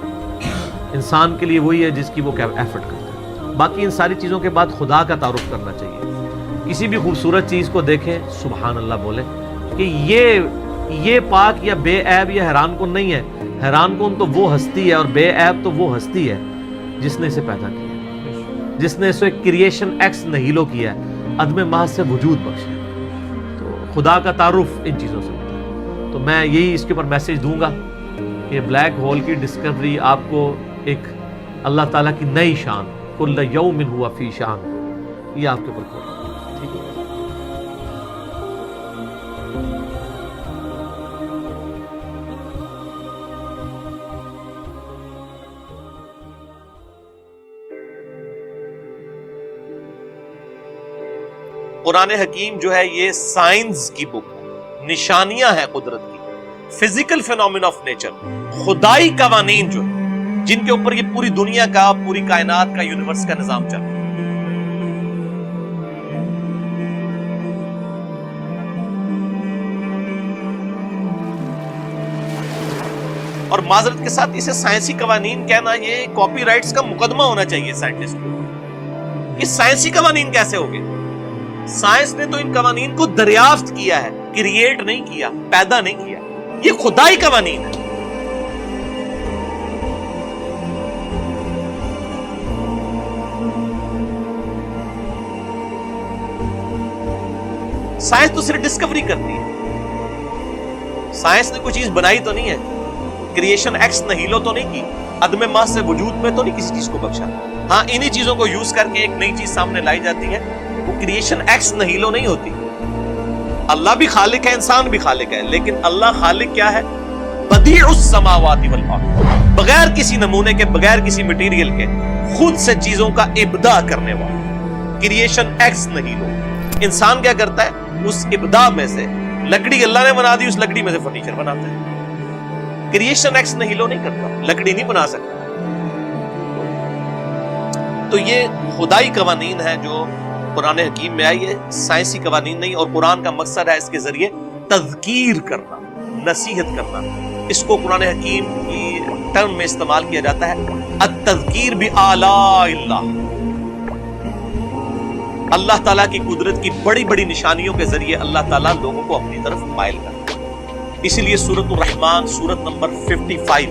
انسان کے لیے وہی ہے جس کی وہ ایفرٹ کرتا ہے. باقی ان ساری چیزوں کے بعد خدا کا تعارف کرنا چاہیے. کسی بھی خوبصورت چیز کو دیکھیں سبحان اللہ بولیں کہ یہ پاک یا بے عیب یا حیران کن نہیں ہے. حیران کن تو وہ ہستی ہے, اور بے عیب تو وہ ہستی ہے جس نے اسے پیدا کیا, جس نے اسے کریشن ایکس نہیلو کیا ہے, عدم محض سے وجود بخشا. تو خدا کا تعارف ان چیزوں سے. تو میں یہی اس کے اوپر میسیج دوں گا کہ بلیک ہول کی ڈسکوری آپ کو ایک اللہ تعالیٰ کی نئی شان, کل یوم ہوا فی شان, یہ آپ کے اوپر کھول. ٹھیک ہے. قرآن حکیم جو ہے یہ سائنس کی بک ہے, نشانیاں ہیں قدرت کی, فزیکل فینومین آف نیچر, خدائی قوانین جو ہیں جن کے اوپر یہ پوری دنیا کا, پوری کائنات کا, یونیورس کا نظام چل رہا ہے. اور معذرت کے ساتھ اسے سائنسی قوانین کہنا, یہ کاپی رائٹس کا مقدمہ ہونا چاہیے سائنٹسٹ کو. یہ سائنسی قوانین کیسے ہو گئے؟ سائنس نے تو ان قوانین کو دریافت کیا ہے, کریٹ نہیں کیا, پیدا نہیں کیا. یہ خدائی قوانین ہے. سائنس تو صرف ڈسکوری کرتی ہے. سائنس نے کوئی چیز بنائی تو نہیں ہے, کریشن ایکس نہیلو تو نہیں کی, عدم محض سے وجود میں تو نہیں کسی چیز کو بخشا. ہاں, انہی چیزوں کو یوز کر کے ایک نئی چیز سامنے لائی جاتی ہے. وہ کریشن ایکس نہیلو نہیں ہوتی. اللہ بھی خالق ہے, انسان بھی خالق ہے, لیکن اللہ خالق کیا ہے؟ بدیع السماوات والارض, بغیر کسی نمونے کے, بغیر کسی مٹیریل کے خود سے چیزوں کا ابداع کرنے والا. کریشن ایکس نہیلو. انسان کیا کرتا ہے؟ اس ابداع میں سے لکڑی اللہ نے بنا دی, اس لکڑی میں سے فرنیچر بناتا ہے. کریشن ایکس نہیلو نہیں کرتا, لکڑی نہیں بنا سکتا. تو یہ خدائی قوانین ہیں جو قرآن حکیم میں آئی ہے, سائنسی قوانین نہیں. اور قرآن کا مقصد ہے اس کے ذریعے تذکیر کرنا, نصیحت کرنا. اس کو قرآن حکیم کی ٹرم میں استعمال کیا جاتا ہے التذکیر بآلاء اللہ. اللہ تعالیٰ کی قدرت کی بڑی بڑی نشانیوں کے ذریعے اللہ تعالیٰ لوگوں کو اپنی طرف مائل کرتا ہے. اسی لیے سورۃ الرحمن سورت نمبر 55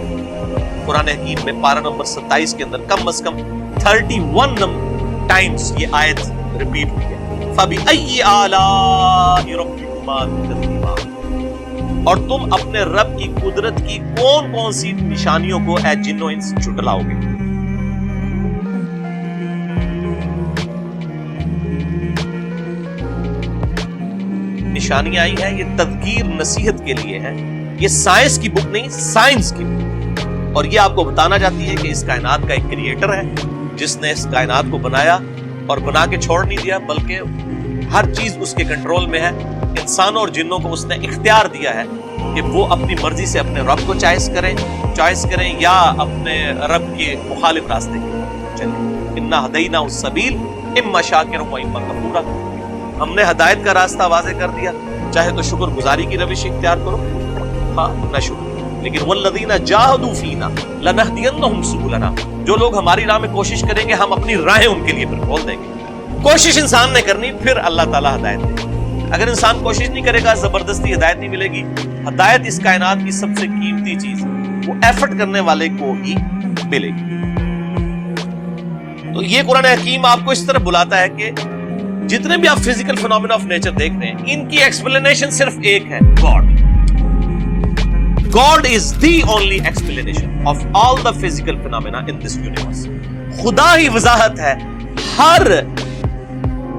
قرآن حکیم میں پارہ نمبر 27 کے اندر کم از کم 31 ٹائمز یہ آیت ریپیٹ ہوئی ہے. فَبِأَيِّ آلَاءِ رَبِّكُمَا تُكَذِّبَانِ, اور تم اپنے رب کی قدرت کی کون کون سی نشانیوں کو اے جن و انس جھٹلاؤ گے. نشانیاں آئی ہیں یہ تذکیر نصیحت کے لیے ہے. یہ سائنس کی بک نہیں، سائنس کی بک. اور یہ آپ کو بتانا چاہتی ہے کہ اس کائنات کا ایک کریٹر ہے جس نے اس کائنات کو بنایا اور بنا کے چھوڑ نہیں دیا، بلکہ ہر چیز اس کے کنٹرول میں ہے. انسانوں اور جنوں کو اس نے اختیار دیا ہے کہ وہ اپنی مرضی سے اپنے رب کو چوائس کریں یا اپنے رب کے مخالف راستے کی چلیں. انا ہدینا السبیل اما شاکرا و اما کفورا. ہم نے ہدایت کا راستہ واضح کر دیا، چاہے تو شکر گزاری کی روش اختیار کرو، ہاں نہ شکر. لیکن والذین جاہدوا فینا لنہدینہم سبلنا. جو لوگ ہماری راہ میں کوشش کریں گے ہم اپنی راہیں ان کے لیے پھر کھول دیں گے. کوشش انسان نے کرنی، پھر اللہ تعالیٰ ہدایت دے. اگر انسان کوشش نہیں کرے گا زبردستی ہدایت نہیں ملے گی. ہدایت اس کائنات کی سب سے قیمتی چیز وہ ایفرٹ کرنے والے کو ہی ملے گی. تو یہ قرآن حکیم آپ کو اس طرح بلاتا ہے کہ جتنے بھی آپ فزیکل فینومینا آف نیچر دیکھ رہے ہیں ان کی ایکسپلینیشن صرف ایک ہے، God. God is the only explanation of all the physical phenomena in this universe. خدا ہی وضاحت ہے. ہر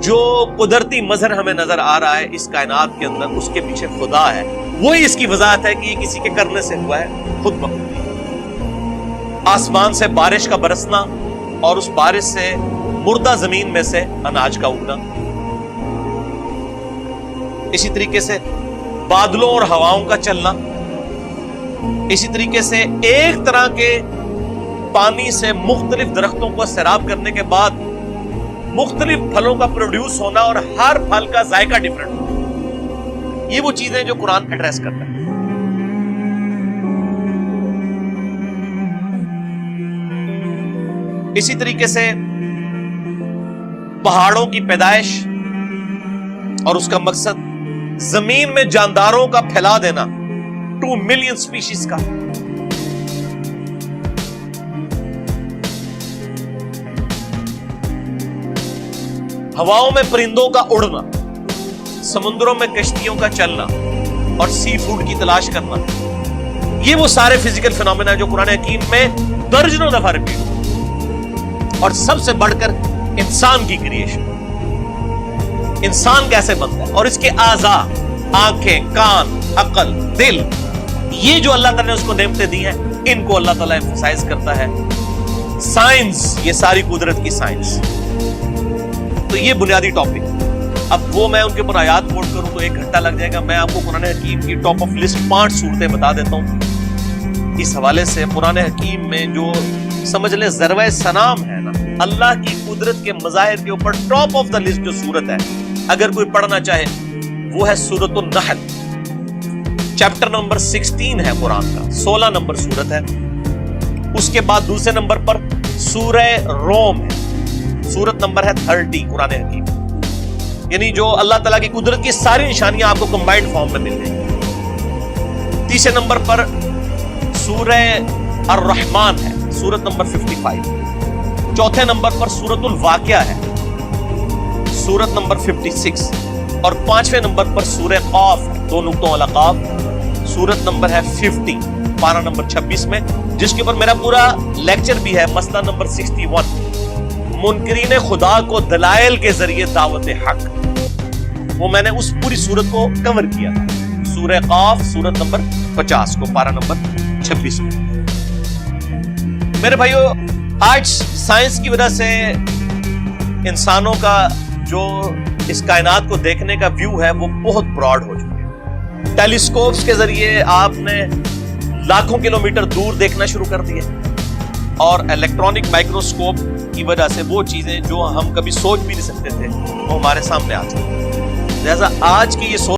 جو قدرتی مظہر ہمیں نظر آ رہا ہے اس کائنات کے اندر، اس کے پیچھے خدا ہے. وہی اس کی وضاحت ہے کہ یہ کسی کے کرنے سے ہوا ہے، خود بخود. آسمان سے بارش کا برسنا اور اس بارش سے مردہ زمین میں سے اناج کا اگنا. اسی طریقے سے بادلوں اور ہواؤں کا چلنا. اسی طریقے سے ایک طرح کے پانی سے مختلف درختوں کو سیراب کرنے کے بعد مختلف پھلوں کا پروڈیوس ہونا اور ہر پھل کا ذائقہ ڈیفرنٹ ہونا. یہ وہ چیزیں جو قرآن ایڈریس کرتا ہے. اسی طریقے سے پہاڑوں کی پیدائش اور اس کا مقصد زمین میں جانداروں کا پھیلا دینا، 2 ملین سپیشیز کا. ہواؤں میں پرندوں کا اڑنا، سمندروں میں کشتیوں کا چلنا اور سی فوڈ کی تلاش کرنا. یہ وہ سارے فزیکل فینومینا جو قرآن حکیم میں درجنوں دفعہ ریپیٹ. اور سب سے بڑھ کر انسان کی کریشن. انسان کیسے بنتا ہے اور اس کے اعضاء، آنکھیں، کان، عقل، دل، یہ جو اللہ تعالیٰ نے اس کو نعمتیں دی ہیں ان کو اللہ تعالیٰ ایمفسائز کرتا ہے. سائنس، یہ ساری قدرت کی سائنس. تو یہ بنیادی ٹاپک. اب وہ میں ان کے اوپر آیات کوٹ کروں تو 1 گھنٹہ لگ جائے گا. میں آپ کو قرآن حکیم کی ٹاپ آف لسٹ 5 صورتیں بتا دیتا ہوں. اس حوالے سے قرآن حکیم میں جو سمجھ لیں ذروہ سنام ہے نا، اللہ کی قدرت کے مظاہر کے اوپر ٹاپ آف دا لسٹ جو صورت ہے اگر کوئی پڑھنا چاہے وہ ہے سورۃ النحل. چیپٹر نمبر 16 ہے قرآن کا، 16 نمبر صورت ہے. اس کے بعد دوسرے نمبر پر سورہ روم ہے، سورت نمبر ہے 30 قرآن حکیم. یعنی جو اللہ تعالیٰ کی قدرت کی ساری نشانیاں آپ کو کمبائنڈ فارم میں مل جائیں گی. تیسرے نمبر پر سورہ الرحمن ہے، سورت نمبر 55. چوتھے نمبر پر سورۃ الواقعہ ہے، سورت نمبر 56. اور 5ویں نمبر پر سورہ قاف، 2 نقطوں والا قاف، سورت نمبر ہے 50، پارہ نمبر 26 میں، جس کے اوپر میرا پورا لیکچر بھی ہے. مسئلہ نمبر 61، منکرین خدا کو دلائل کے ذریعے دعوت حق. وہ میں نے اس پوری سورت کو کور کیا تھا. سورہ قاف، سورت نمبر 50 کو، پارہ نمبر 26 میں. میرے بھائیو، آج سائنس کی وجہ سے انسانوں کا جو اس کائنات کو دیکھنے کا ویو ہے وہ بہت براڈ ہو چکا ہے. ٹیلیسکوپس کے ذریعے آپ نے لاکھوں کلومیٹر دور دیکھنا شروع کر دیا اور الیکٹرانک مائکروسکوپ کی وجہ سے وہ چیزیں جو ہم کبھی سوچ بھی نہیں سکتے تھے وہ ہمارے سامنے آ چکی. لہذا آج کی یہ سوچ